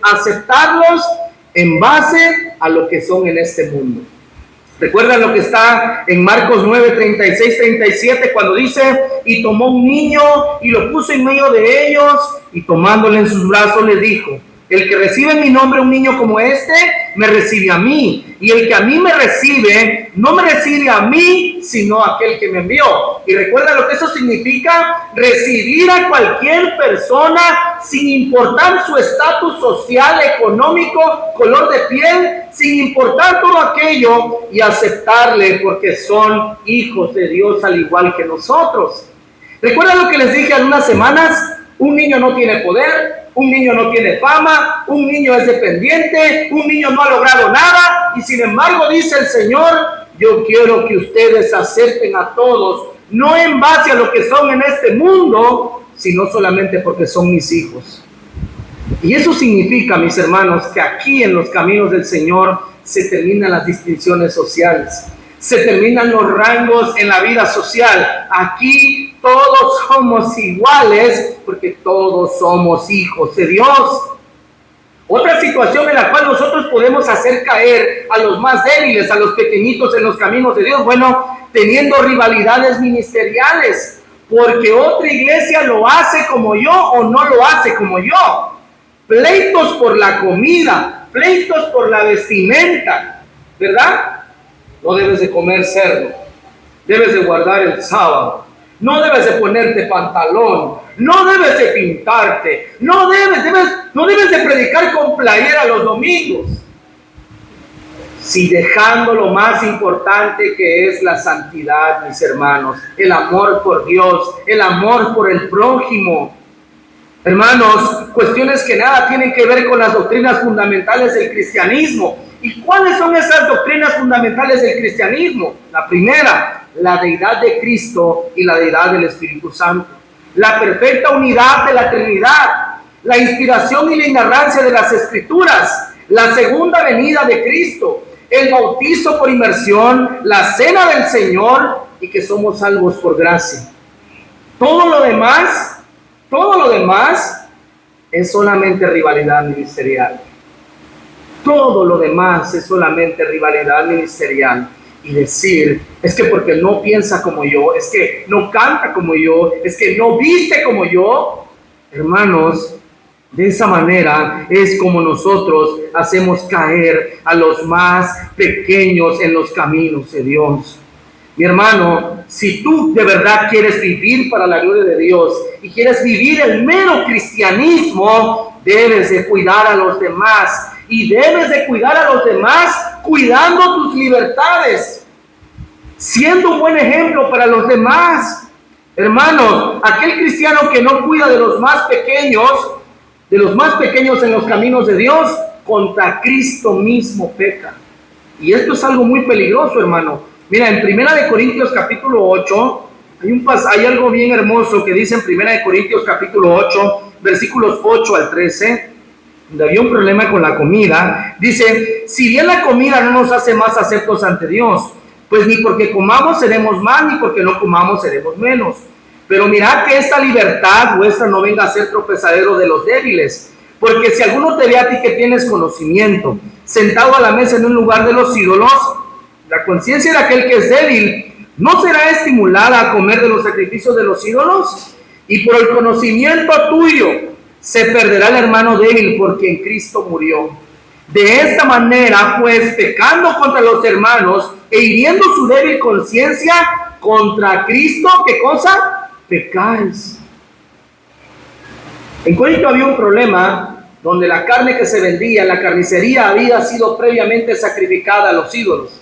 aceptarlos en base a lo que son en este mundo. ¿Recuerdan lo que está en Marcos 9, 36, 37, cuando dice: y tomó un niño y lo puso en medio de ellos, y tomándole en sus brazos les dijo: el que recibe en mi nombre un niño como este, me recibe a mí. Y el que a mí me recibe, no me recibe a mí, sino a aquel que me envió. Y recuerda lo que eso significa: recibir a cualquier persona sin importar su estatus social, económico, color de piel, sin importar todo aquello, y aceptarle porque son hijos de Dios al igual que nosotros. ¿Recuerda lo que les dije hace unas semanas? Un niño no tiene poder, un niño no tiene fama, un niño es dependiente, un niño no ha logrado nada, y sin embargo dice el Señor: yo quiero que ustedes acepten a todos, no en base a lo que son en este mundo, sino solamente porque son mis hijos. Y eso significa, mis hermanos, que aquí en los caminos del Señor se terminan las distinciones sociales, se terminan los rangos en la vida social. Aquí todos somos iguales porque todos somos hijos de Dios. Otra situación en la cual nosotros podemos hacer caer a los más débiles, a los pequeñitos en los caminos de Dios, bueno, teniendo rivalidades ministeriales, porque otra iglesia lo hace como yo o no lo hace como yo. Pleitos por la comida, pleitos por la vestimenta, ¿verdad? No debes de comer cerdo, debes de guardar el sábado, no debes de ponerte pantalón, no debes de pintarte, no debes de predicar con playera los domingos. Si dejando lo más importante que es la santidad, mis hermanos, el amor por Dios, el amor por el prójimo. Hermanos, cuestiones que nada tienen que ver con las doctrinas fundamentales del cristianismo. ¿Y cuáles son esas doctrinas fundamentales del cristianismo? La primera, la deidad de Cristo y la deidad del Espíritu Santo. La perfecta unidad de la Trinidad, la inspiración y la inerrancia de las Escrituras, la segunda venida de Cristo, el bautizo por inmersión, la cena del Señor y que somos salvos por gracia. Todo lo demás es solamente rivalidad ministerial. Todo lo demás es solamente rivalidad ministerial. Y decir, es que porque no piensa como yo, es que no canta como yo, es que no viste como yo. Hermanos, De esa manera es como nosotros hacemos caer a los más pequeños en los caminos de Dios. Mi hermano, si tú de verdad quieres vivir para la gloria de Dios y quieres vivir el mero cristianismo, debes de cuidar a los demás. Y debes de cuidar a los demás cuidando tus libertades, siendo un buen ejemplo para los demás. Hermanos, aquel cristiano que no cuida de los más pequeños en los caminos de Dios, contra Cristo mismo peca. Y esto es algo muy peligroso, hermano. Mira, en 1 Corintios capítulo 8, hay algo bien hermoso que dice en 1 Corintios capítulo 8, versículos 8 al 13, donde había un problema con la comida. Dice: si bien la comida no nos hace más aceptos ante Dios, pues ni porque comamos seremos más, ni porque no comamos seremos menos. Pero mirad que esta libertad vuestra no venga a ser tropezadero de los débiles. Porque si alguno te ve a ti que tienes conocimiento, sentado a la mesa en un lugar de los ídolos, la conciencia de aquel que es débil ¿no será estimulada a comer de los sacrificios de los ídolos? Y por el conocimiento tuyo se perderá el hermano débil por quien Cristo murió. De esta manera, pues, pecando contra los hermanos e hiriendo su débil conciencia, contra Cristo, ¿qué cosa? Pecáis. En Corinto había un problema donde la carne que se vendía en la carnicería había sido previamente sacrificada a los ídolos.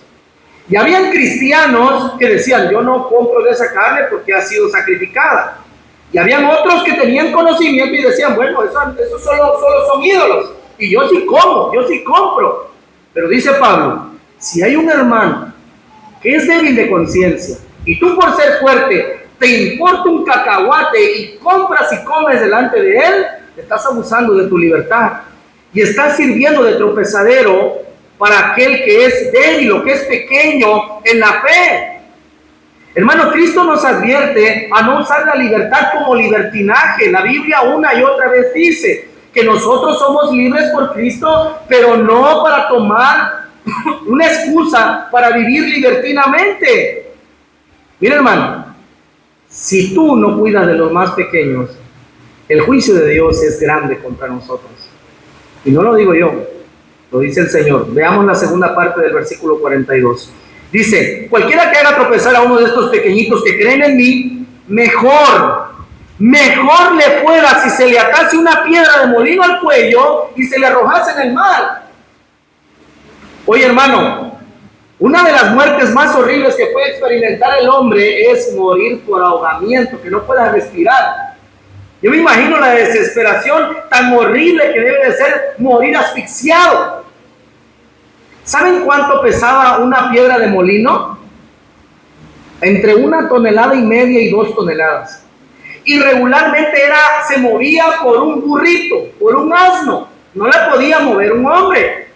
Y habían cristianos que decían: yo no compro de esa carne porque ha sido sacrificada. Y habían otros que tenían conocimiento y decían: bueno, eso solo son ídolos. Y yo sí como, yo sí compro. Pero dice Pablo: si hay un hermano que es débil de conciencia y tú por ser fuerte te importa un cacahuate y compras y comes delante de él, estás abusando de tu libertad y estás sirviendo de tropezadero para aquel que es débil o que es pequeño en la fe. Hermano, Cristo nos advierte a no usar la libertad como libertinaje. La Biblia una y otra vez dice que nosotros somos libres por Cristo, pero no para tomar una excusa para vivir libertinamente. Mira, hermano, si tú no cuidas de los más pequeños, el juicio de Dios es grande contra nosotros. Y no lo digo yo, lo dice el Señor. Veamos la segunda parte del versículo 42. Dice: cualquiera que haga tropezar a uno de estos pequeñitos que creen en mí, mejor le fuera si se le atase una piedra de molino al cuello y se le arrojase en el mar. Oye, hermano, una de las muertes más horribles que puede experimentar el hombre es morir por ahogamiento, que no pueda respirar. Yo me imagino la desesperación tan horrible que debe de ser morir asfixiado. ¿Saben cuánto pesaba una piedra de molino? Entre 1,5 toneladas y 2 toneladas. Y regularmente se movía por un burrito, por un asno. No la podía mover un hombre.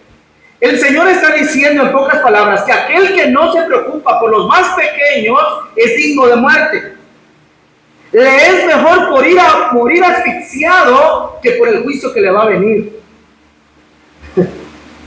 El Señor está diciendo en pocas palabras que aquel que no se preocupa por los más pequeños es digno de muerte. Le es mejor morir asfixiado que por el juicio que le va a venir.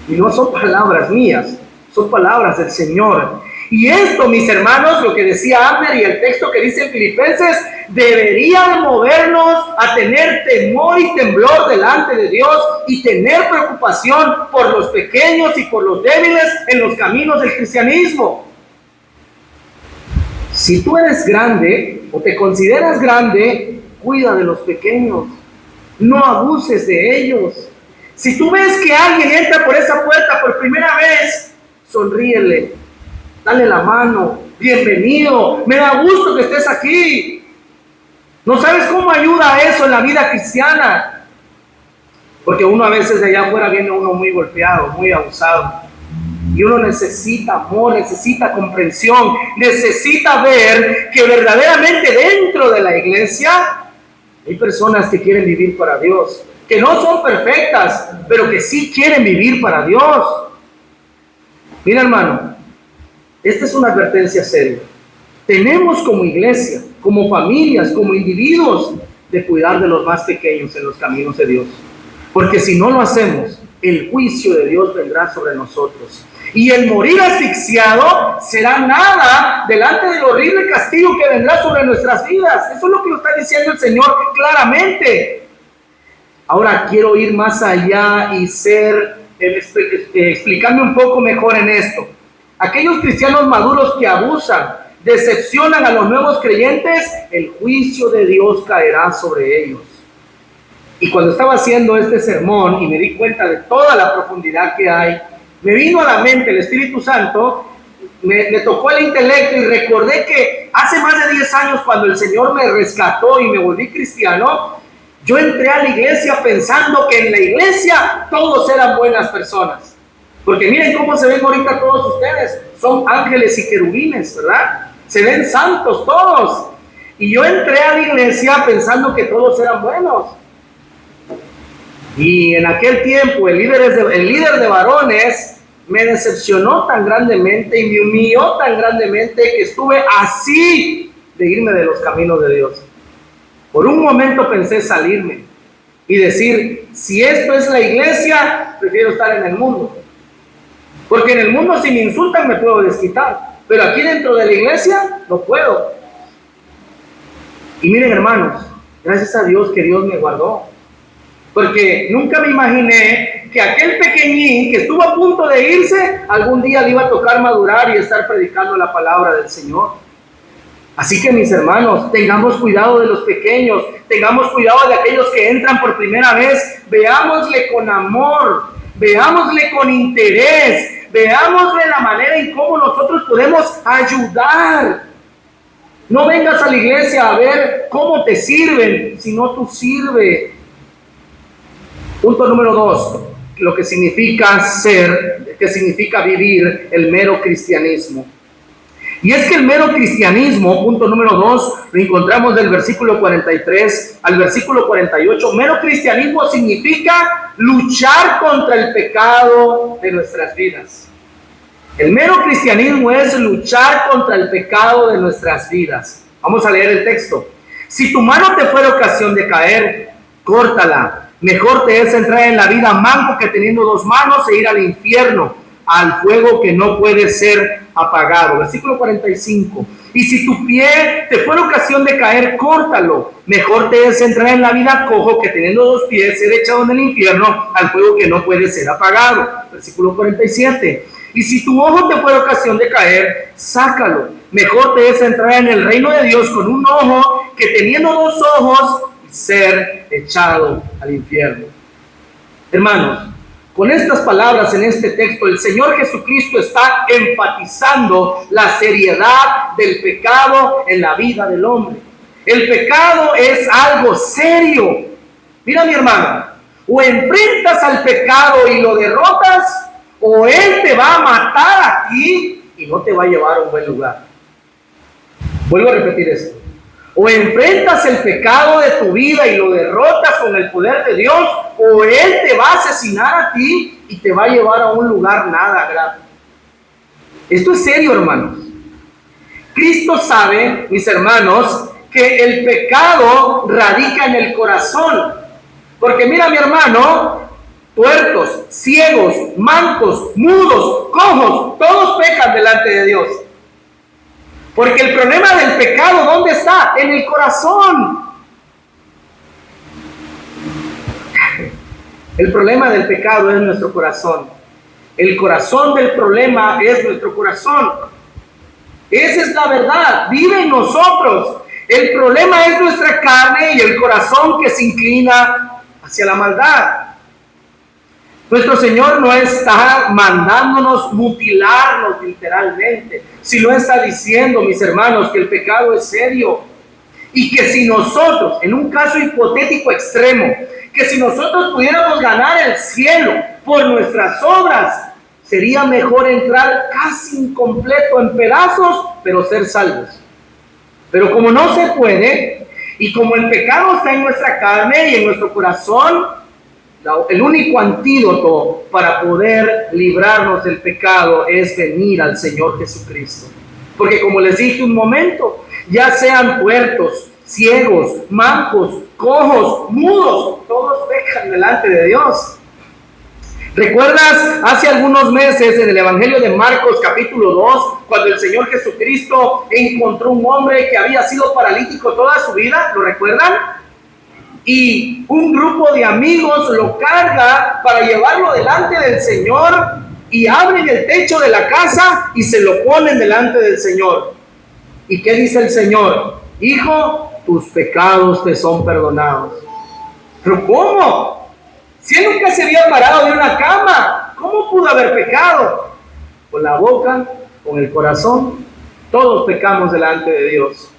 Y no son palabras mías, son palabras del Señor. Y esto, mis hermanos, lo que decía Abner y el texto que dice en Filipenses, debería de movernos a tener temor y temblor delante de Dios y tener preocupación por los pequeños y por los débiles en los caminos del cristianismo. Si tú eres grande o te consideras grande, cuida de los pequeños, no abuses de ellos. Si tú ves que alguien entra por esa puerta por primera vez, sonríele, dale la mano, bienvenido, me da gusto que estés aquí. ¿No sabes cómo ayuda eso en la vida cristiana? Porque uno a veces de allá afuera viene uno muy golpeado, muy abusado. Y uno necesita amor, necesita comprensión, necesita ver que verdaderamente dentro de la iglesia hay personas que quieren vivir para Dios, que no son perfectas, pero que sí quieren vivir para Dios. Mira, hermano, esta es una advertencia seria. Tenemos como iglesia, como familias, como individuos, de cuidar de los más pequeños en los caminos de Dios. Porque si no lo hacemos, el juicio de Dios vendrá sobre nosotros. Y el morir asfixiado será nada delante del horrible castigo que vendrá sobre nuestras vidas. Eso es lo que lo está diciendo el Señor claramente. Ahora quiero ir más allá y explicarme un poco mejor en esto. Aquellos cristianos maduros que abusan, decepcionan a los nuevos creyentes, el juicio de Dios caerá sobre ellos. Y cuando estaba haciendo este sermón y me di cuenta de toda la profundidad que hay, me vino a la mente el Espíritu Santo, me tocó el intelecto y recordé que hace más de 10 años, cuando el Señor me rescató y me volví cristiano, yo entré a la iglesia pensando que en la iglesia todos eran buenas personas. Porque miren cómo se ven ahorita todos ustedes, son ángeles y querubines, ¿verdad? Se ven santos todos. Y yo entré a la iglesia pensando que todos eran buenos. Y en aquel tiempo el líder de varones me decepcionó tan grandemente y me humilló tan grandemente que estuve así de irme de los caminos de Dios. Por un momento pensé salirme y decir, si esto es la iglesia, prefiero estar en el mundo. Porque en el mundo si me insultan me puedo desquitar, pero aquí dentro de la iglesia no puedo. Y miren, hermanos, gracias a Dios que Dios me guardó. Porque nunca me imaginé que aquel pequeñín que estuvo a punto de irse, algún día le iba a tocar madurar y estar predicando la palabra del Señor. Así que mis hermanos, tengamos cuidado de los pequeños, tengamos cuidado de aquellos que entran por primera vez, veámosle con amor, veámosle con interés, veámosle la manera en cómo nosotros podemos ayudar. No vengas a la iglesia a ver cómo te sirven, sino tú sirve. Punto número 2, lo que significa vivir el mero cristianismo. Y es que el mero cristianismo, punto número 2, lo encontramos del versículo 43 al versículo 48. Mero cristianismo significa luchar contra el pecado de nuestras vidas. El mero cristianismo es luchar contra el pecado de nuestras vidas. Vamos a leer el texto. Si tu mano te fuera ocasión de caer, córtala. Mejor te es entrar en la vida manco que teniendo 2 manos e ir al infierno, al fuego que no puede ser apagado. Versículo 45. Y si tu pie te fuera ocasión de caer, córtalo. Mejor te es entrar en la vida cojo que teniendo 2 pies ser echado en el infierno, al fuego que no puede ser apagado. Versículo 47. Y si tu ojo te fuera ocasión de caer, sácalo. Mejor te es entrar en el reino de Dios con un ojo que teniendo 2 ojos ser echado al infierno. Hermanos, con estas palabras en este texto, el Señor Jesucristo está enfatizando la seriedad del pecado en la vida del hombre. El pecado es algo serio. Mira, mi hermano, o enfrentas al pecado y lo derrotas, o Él te va a matar aquí y no te va a llevar a un buen lugar. Vuelvo a repetir esto. O enfrentas el pecado de tu vida y lo derrotas con el poder de Dios, o Él te va a asesinar a ti y te va a llevar a un lugar nada grato. Esto es serio, hermanos. Cristo sabe, mis hermanos, que el pecado radica en el corazón. Porque mira, mi hermano, tuertos, ciegos, mancos, mudos, cojos, todos pecan delante de Dios. Porque el problema del pecado, ¿dónde está? En el corazón. El problema del pecado es nuestro corazón. El corazón del problema es nuestro corazón. Esa es la verdad. Vive en nosotros. El problema es nuestra carne y el corazón que se inclina hacia la maldad. Nuestro Señor no está mandándonos mutilarnos literalmente, sino está diciendo, mis hermanos, que el pecado es serio y que si nosotros, en un caso hipotético extremo, que si nosotros pudiéramos ganar el cielo por nuestras obras, sería mejor entrar casi incompleto en pedazos, pero ser salvos. Pero como no se puede, y como el pecado está en nuestra carne y en nuestro corazón, el único antídoto para poder librarnos del pecado es venir al Señor Jesucristo. Porque como les dije un momento, ya sean tuertos, ciegos, mancos, cojos, mudos, todos pecan delante de Dios. ¿Recuerdas hace algunos meses en el Evangelio de Marcos capítulo 2, cuando el Señor Jesucristo encontró un hombre que había sido paralítico toda su vida? ¿Lo recuerdan? y un grupo de amigos lo carga para llevarlo delante del Señor y abren el techo de la casa y se lo ponen delante del Señor. ¿Y qué dice el Señor? Hijo, tus pecados te son perdonados. ¿Pero cómo? Si él nunca se había parado de una cama, ¿cómo pudo haber pecado? Con la boca, con el corazón, todos pecamos delante de Dios.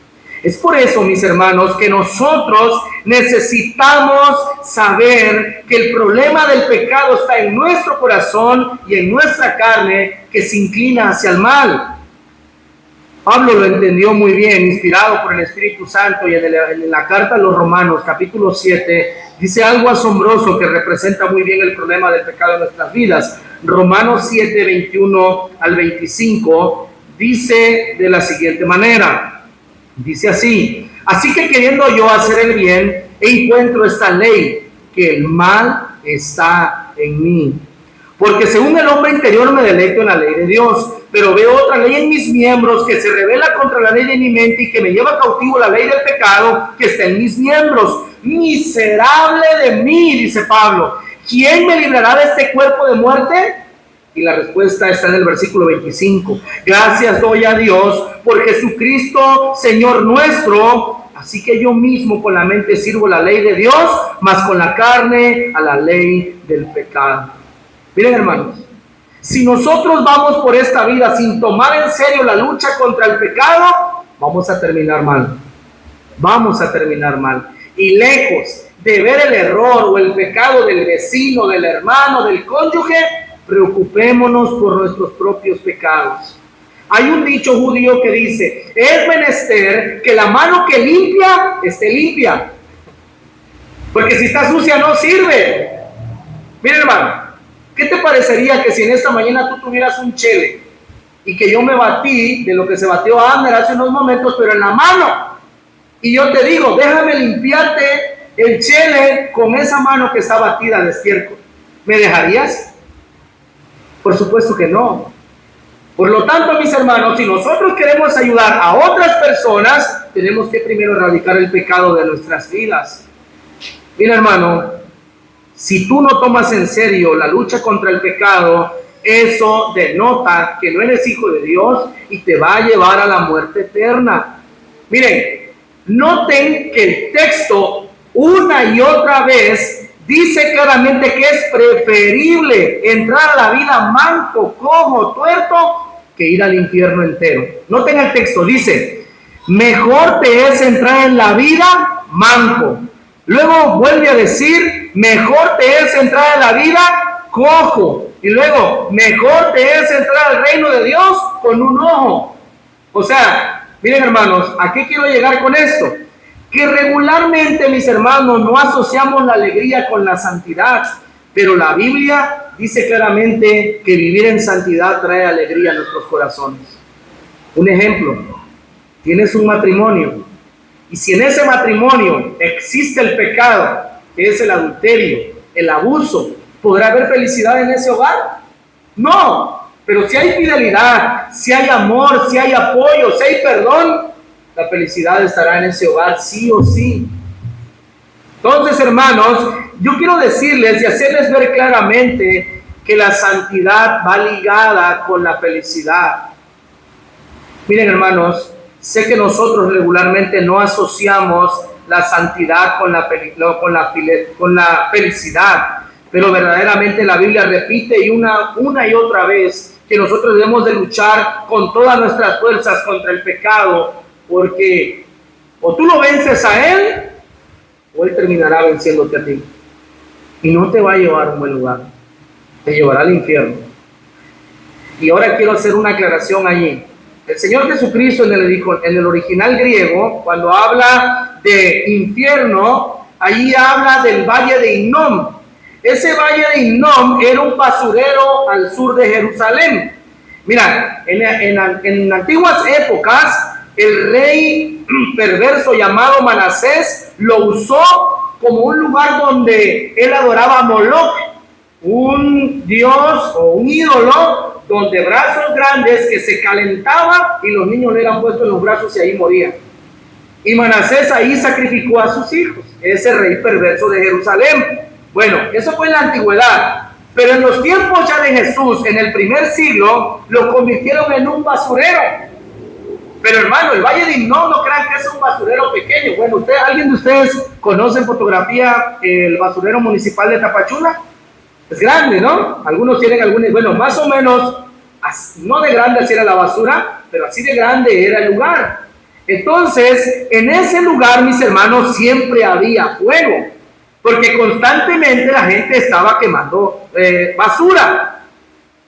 Es por eso, mis hermanos, que nosotros necesitamos saber que el problema del pecado está en nuestro corazón y en nuestra carne que se inclina hacia el mal. Pablo lo entendió muy bien, inspirado por el Espíritu Santo, y en la carta a los Romanos, capítulo 7, dice algo asombroso que representa muy bien el problema del pecado en nuestras vidas. Romanos 7, 21 al 25, dice de la siguiente manera. Dice así: así que queriendo yo hacer el bien, encuentro esta ley, que el mal está en mí. Porque según el hombre interior me deleito en la ley de Dios, pero veo otra ley en mis miembros que se revela contra la ley de mi mente y que me lleva cautivo la ley del pecado que está en mis miembros. Miserable de mí, dice Pablo, ¿quién me librará de este cuerpo de muerte? Y la respuesta está en el versículo 25. Gracias doy a Dios por Jesucristo, Señor nuestro. Así que yo mismo con la mente sirvo la ley de Dios, mas con la carne a la ley del pecado. Miren, hermanos, si nosotros vamos por esta vida sin tomar en serio la lucha contra el pecado, vamos a terminar mal. Vamos a terminar mal. Y lejos de ver el error o el pecado del vecino, del hermano, del cónyuge, preocupémonos por nuestros propios pecados. Hay un dicho judío que dice: es menester que la mano que limpia esté limpia, porque si está sucia no sirve. Miren, hermano, ¿qué te parecería que si en esta mañana tú tuvieras un chele y que yo me batí de lo que se batió Ander hace unos momentos, pero en la mano, y yo te digo, déjame limpiarte el chele con esa mano que está batida de estiércol, ¿me dejarías? Por supuesto que no. Por lo tanto, mis hermanos, si nosotros queremos ayudar a otras personas, tenemos que primero erradicar el pecado de nuestras vidas. Mira, hermano, si tú no tomas en serio la lucha contra el pecado, eso denota que no eres hijo de Dios y te va a llevar a la muerte eterna. Miren, noten que el texto una y otra vez dice claramente que es preferible entrar a la vida manco, cojo, tuerto, que ir al infierno entero. Noten el texto, dice: mejor te es entrar en la vida manco. Luego vuelve a decir: mejor te es entrar en la vida cojo. Y luego: mejor te es entrar al reino de Dios con un ojo. O sea, miren, hermanos, ¿a qué quiero llegar con esto? Que regularmente, mis hermanos, no asociamos la alegría con la santidad, pero la Biblia dice claramente que vivir en santidad trae alegría a nuestros corazones. Un ejemplo: tienes un matrimonio, y si en ese matrimonio existe el pecado, que es el adulterio, el abuso, ¿podrá haber felicidad en ese hogar? No, pero si hay fidelidad, si hay amor, si hay apoyo, si hay perdón, la felicidad estará en ese hogar sí o sí. Entonces, hermanos, yo quiero decirles y hacerles ver claramente que la santidad va ligada con la felicidad. Miren, hermanos, sé que nosotros regularmente no asociamos la santidad con la felicidad, pero verdaderamente la Biblia repite y una y otra vez que nosotros debemos de luchar con todas nuestras fuerzas contra el pecado, porque o tú lo vences a él o él terminará venciéndote a ti, y no te va a llevar a un buen lugar, te llevará al infierno. Y ahora quiero hacer una aclaración allí. El Señor Jesucristo en el original griego, cuando habla de infierno, allí habla del valle de Hinnom. Ese valle de Hinnom era un basurero al sur de Jerusalén. Mira, en antiguas épocas, el rey perverso llamado Manasés lo usó como un lugar donde él adoraba a Moloch, un dios o un ídolo, donde brazos grandes que se calentaba y los niños le eran puestos en los brazos y ahí morían. Y Manasés ahí sacrificó a sus hijos. ese rey perverso de Jerusalén. Bueno, eso fue en la antigüedad, pero en los tiempos ya de Jesús, en el primer siglo, lo convirtieron en un basurero. Pero hermano, el Valle de Hinnom no crean que es un basurero pequeño. Bueno, ¿alguien de ustedes conoce en fotografía el basurero municipal de Tapachula? Es grande, ¿no? Algunos tienen bueno, más o menos, no de grande así era la basura, pero así de grande era el lugar. Entonces, en ese lugar, mis hermanos, siempre había fuego, porque constantemente la gente estaba quemando basura.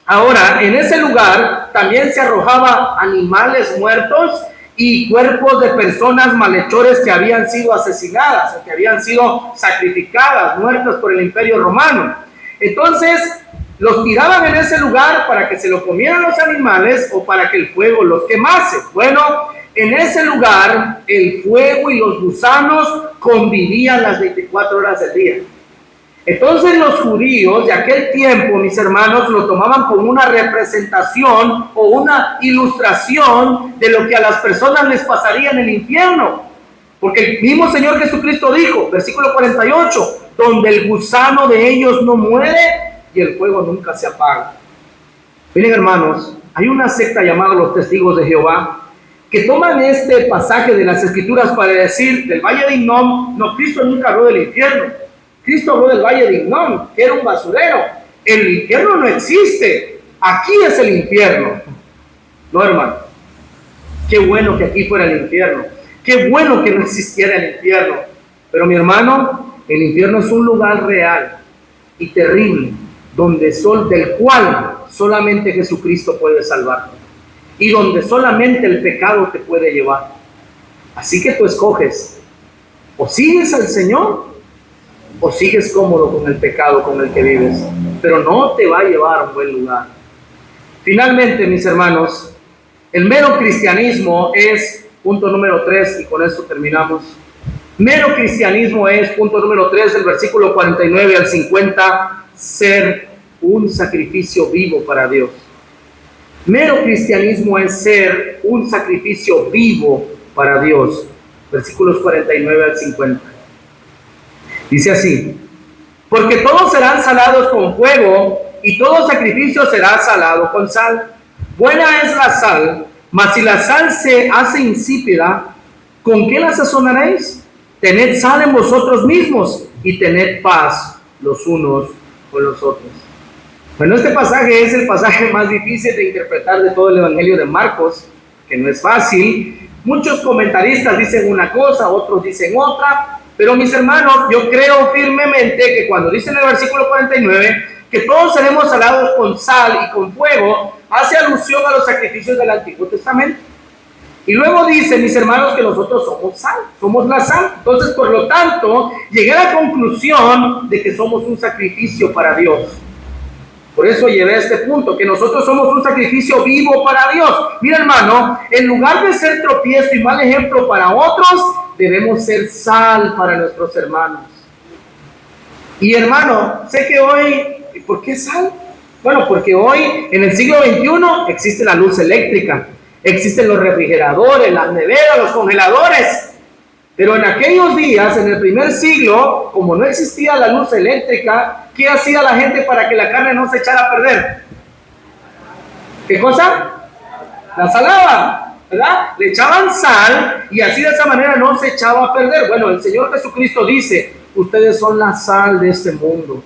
Ahora, en ese lugar también se arrojaba animales muertos y cuerpos de personas malhechores que habían sido asesinadas o que habían sido sacrificadas, muertas por el Imperio Romano. Entonces, los tiraban en ese lugar para que se lo comieran los animales o para que el fuego los quemase. Bueno, en ese lugar el fuego y los gusanos convivían las 24 horas del día. Entonces los judíos de aquel tiempo, mis hermanos, lo tomaban como una representación o una ilustración de lo que a las personas les pasaría en el infierno. Porque el mismo Señor Jesucristo dijo, versículo 48, donde el gusano de ellos no muere y el fuego nunca se apaga. Miren hermanos, hay una secta llamada los Testigos de Jehová que toman este pasaje de las Escrituras para decir del Valle de Hinnom, no, Cristo nunca habló del infierno. Cristo habló del Valle de Hinnom, que era un basurero. El infierno no existe. Aquí es el infierno. No, hermano. Qué bueno que aquí fuera el infierno. Qué bueno que no existiera el infierno. Pero mi hermano, el infierno es un lugar real y terrible, del cual solamente Jesucristo puede salvarte. Y donde solamente el pecado te puede llevar. Así que tú escoges. O sigues al Señor, o sigues cómodo con el pecado con el que vives, pero no te va a llevar a un buen lugar. Finalmente, mis hermanos, el mero cristianismo es, punto número 3, y con esto terminamos. Mero cristianismo es, punto número 3, del versículo 49 al 50, ser un sacrificio vivo para Dios. Mero cristianismo es ser un sacrificio vivo para Dios. Versículos 49 al 50. Dice así, porque todos serán salados con fuego y todo sacrificio será salado con sal. Buena es la sal, mas si la sal se hace insípida, ¿con qué la sazonaréis? Tened sal en vosotros mismos y tened paz los unos con los otros. Bueno, este pasaje es el pasaje más difícil de interpretar de todo el Evangelio de Marcos, que no es fácil. Muchos comentaristas dicen una cosa, otros dicen otra. Pero mis hermanos, yo creo firmemente que cuando dice en el versículo 49 que todos seremos salados con sal y con fuego, hace alusión a los sacrificios del Antiguo Testamento. Y luego dice, mis hermanos, que nosotros somos sal, somos la sal. Entonces, por lo tanto, llegué a la conclusión de que somos un sacrificio para Dios. Por eso llevé a este punto, que nosotros somos un sacrificio vivo para Dios. Mira, hermano, en lugar de ser tropiezo y mal ejemplo para otros, debemos ser sal para nuestros hermanos. Y hermano, sé que hoy, ¿por qué sal? Bueno, porque hoy, en el siglo XXI, existe la luz eléctrica, existen los refrigeradores, las neveras, los congeladores. Pero en aquellos días, en el primer siglo, como no existía la luz eléctrica, ¿qué hacía la gente para que la carne no se echara a perder? ¿Qué cosa? La salaban, ¿verdad? Le echaban sal y así de esa manera no se echaba a perder. Bueno, el Señor Jesucristo dice, ustedes son la sal de este mundo.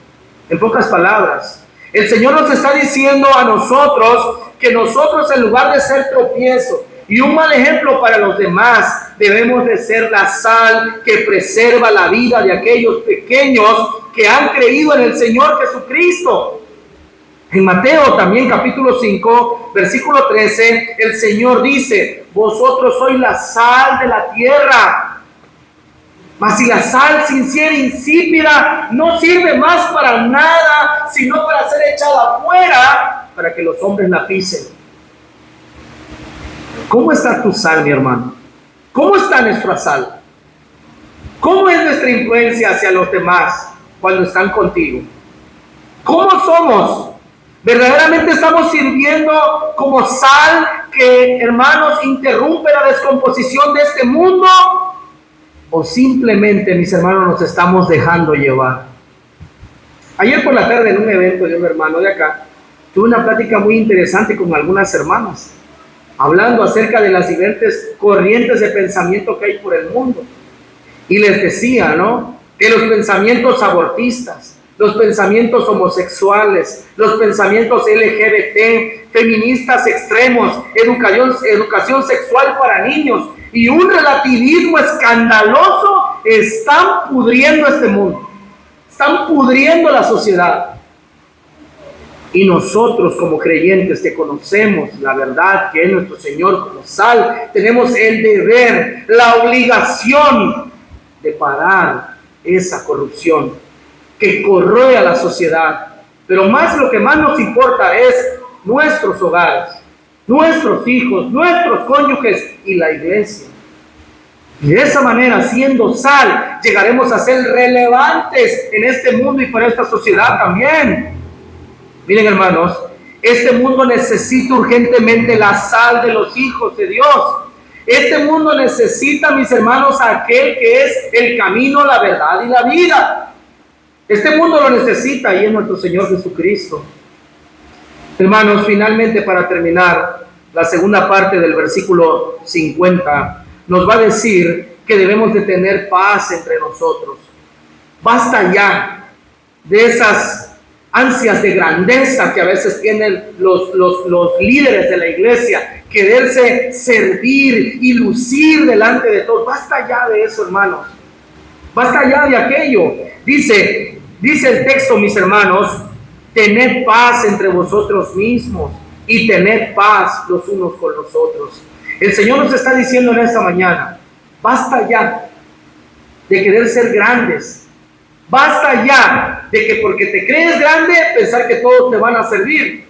En pocas palabras, el Señor nos está diciendo a nosotros que nosotros, en lugar de ser tropiezo y un mal ejemplo para los demás, debemos de ser la sal que preserva la vida de aquellos pequeños que han creído en el Señor Jesucristo. En Mateo también capítulo 5, versículo 13, el Señor dice, vosotros sois la sal de la tierra. Mas si la sal sin ser insípida no sirve más para nada, sino para ser echada afuera, para que los hombres la pisen. ¿Cómo está tu sal, mi hermano? ¿Cómo está nuestra sal? ¿Cómo es nuestra influencia hacia los demás cuando están contigo? ¿Cómo somos? ¿Verdaderamente estamos sirviendo como sal que, hermanos, interrumpe la descomposición de este mundo? o simplemente, mis hermanos, nos estamos dejando llevar. Ayer por la tarde en un evento de un hermano de acá, tuve una plática muy interesante con algunas hermanas, hablando acerca de las diferentes corrientes de pensamiento que hay por el mundo. Y les decía, ¿no?, que los pensamientos abortistas, los pensamientos homosexuales, los pensamientos LGBT, feministas extremos, educación sexual para niños y un relativismo escandaloso están pudriendo este mundo, están pudriendo la sociedad. Y nosotros como creyentes que conocemos la verdad que es nuestro Señor como sal, tenemos el deber, la obligación de parar esa corrupción que corroe a la sociedad. Pero más, lo que más nos importa es nuestros hogares, nuestros hijos, nuestros cónyuges y la iglesia. Y de esa manera, siendo sal, llegaremos a ser relevantes en este mundo y para esta sociedad también. Miren, hermanos, este mundo necesita urgentemente la sal de los hijos de Dios. Este mundo necesita, mis hermanos, a aquel que es el camino, la verdad y la vida. Este mundo lo necesita y es nuestro Señor Jesucristo. Hermanos, finalmente, para terminar, la segunda parte del versículo 50 nos va a decir que debemos de tener paz entre nosotros. Basta ya de esas ansias de grandeza que a veces tienen los líderes de la iglesia, quererse servir y lucir delante de todos. Basta ya de eso, hermanos. Basta ya de aquello. Dice el texto, mis hermanos, tened paz entre vosotros mismos y tened paz los unos con los otros. El Señor nos está diciendo en esta mañana, basta ya de querer ser grandes. Basta ya de que porque te crees grande, pensar que todos te van a servir.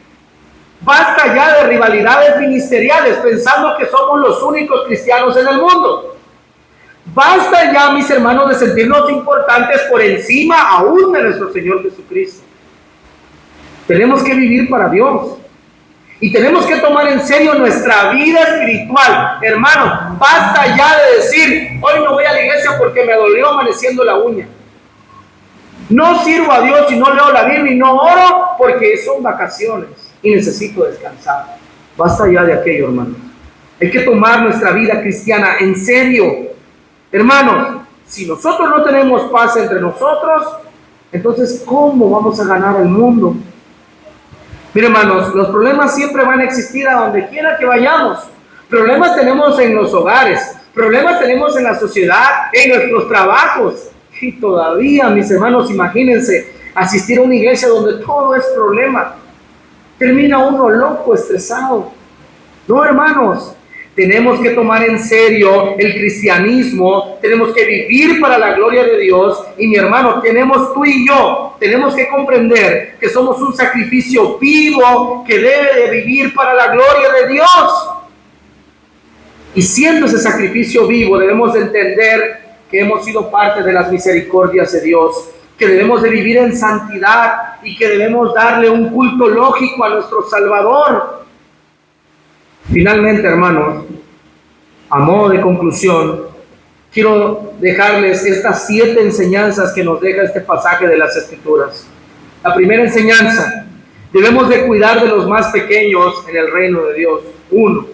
Basta ya de rivalidades ministeriales, pensando que somos los únicos cristianos en el mundo. Basta ya, mis hermanos, de sentirnos importantes por encima aún de nuestro Señor Jesucristo. Tenemos que vivir para Dios. Y tenemos que tomar en serio nuestra vida espiritual. Hermanos, basta ya de decir, hoy no voy a la iglesia porque me dolió amaneciendo la uña. No sirvo a Dios y no leo la Biblia y no oro porque son vacaciones y necesito descansar. Basta ya de aquello, hermanos. Hay que tomar nuestra vida cristiana en serio. Hermanos, si nosotros no tenemos paz entre nosotros, entonces ¿cómo vamos a ganar el mundo? Miren, hermanos, los problemas siempre van a existir a donde quiera que vayamos. Problemas tenemos en los hogares, problemas tenemos en la sociedad, en nuestros trabajos. Y todavía, mis hermanos, imagínense asistir a una iglesia donde todo es problema. Termina uno loco, estresado. No, hermanos, tenemos que tomar en serio el cristianismo, tenemos que vivir para la gloria de Dios. Y mi hermano, tú y yo, tenemos que comprender que somos un sacrificio vivo que debe de vivir para la gloria de Dios. Y siendo ese sacrificio vivo, debemos de entender que hemos sido parte de las misericordias de Dios, que debemos de vivir en santidad y que debemos darle un culto lógico a nuestro Salvador. Finalmente, hermanos, a modo de conclusión, quiero dejarles estas 7 enseñanzas que nos deja este pasaje de las Escrituras. La primera enseñanza, debemos de cuidar de los más pequeños en el reino de Dios. 1.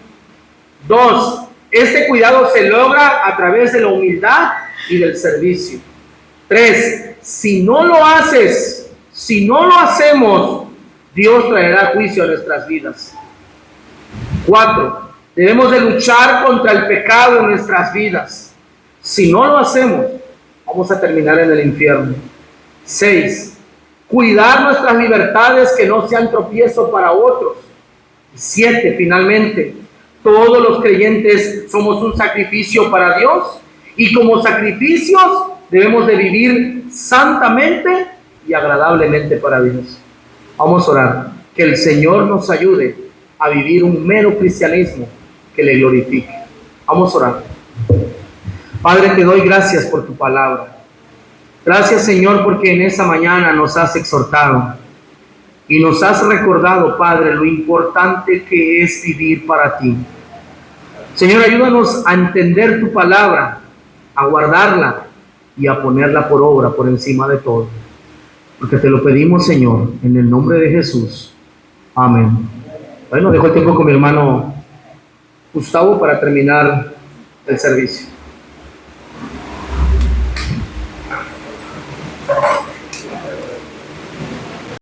2. Este cuidado se logra a través de la humildad y del servicio. 3. Si no lo hacemos, Dios traerá juicio a nuestras vidas. 4. Debemos de luchar contra el pecado en nuestras vidas. Si no lo hacemos, vamos a terminar en el infierno. 6. Cuidar nuestras libertades que no sean tropiezo para otros. 7. Finalmente, todos los creyentes somos un sacrificio para Dios y como sacrificios debemos de vivir santamente y agradablemente para Dios. Vamos a orar. Que el Señor nos ayude a vivir un mero cristianismo que le glorifique. Vamos a orar. Padre, te doy gracias por tu palabra. Gracias, Señor, porque en esa mañana nos has exhortado y nos has recordado, Padre, lo importante que es vivir para ti. Señor, ayúdanos a entender tu palabra, a guardarla y a ponerla por obra por encima de todo. Porque te lo pedimos, Señor, en el nombre de Jesús. Amén. Bueno, dejo el tiempo con mi hermano Gustavo para terminar el servicio.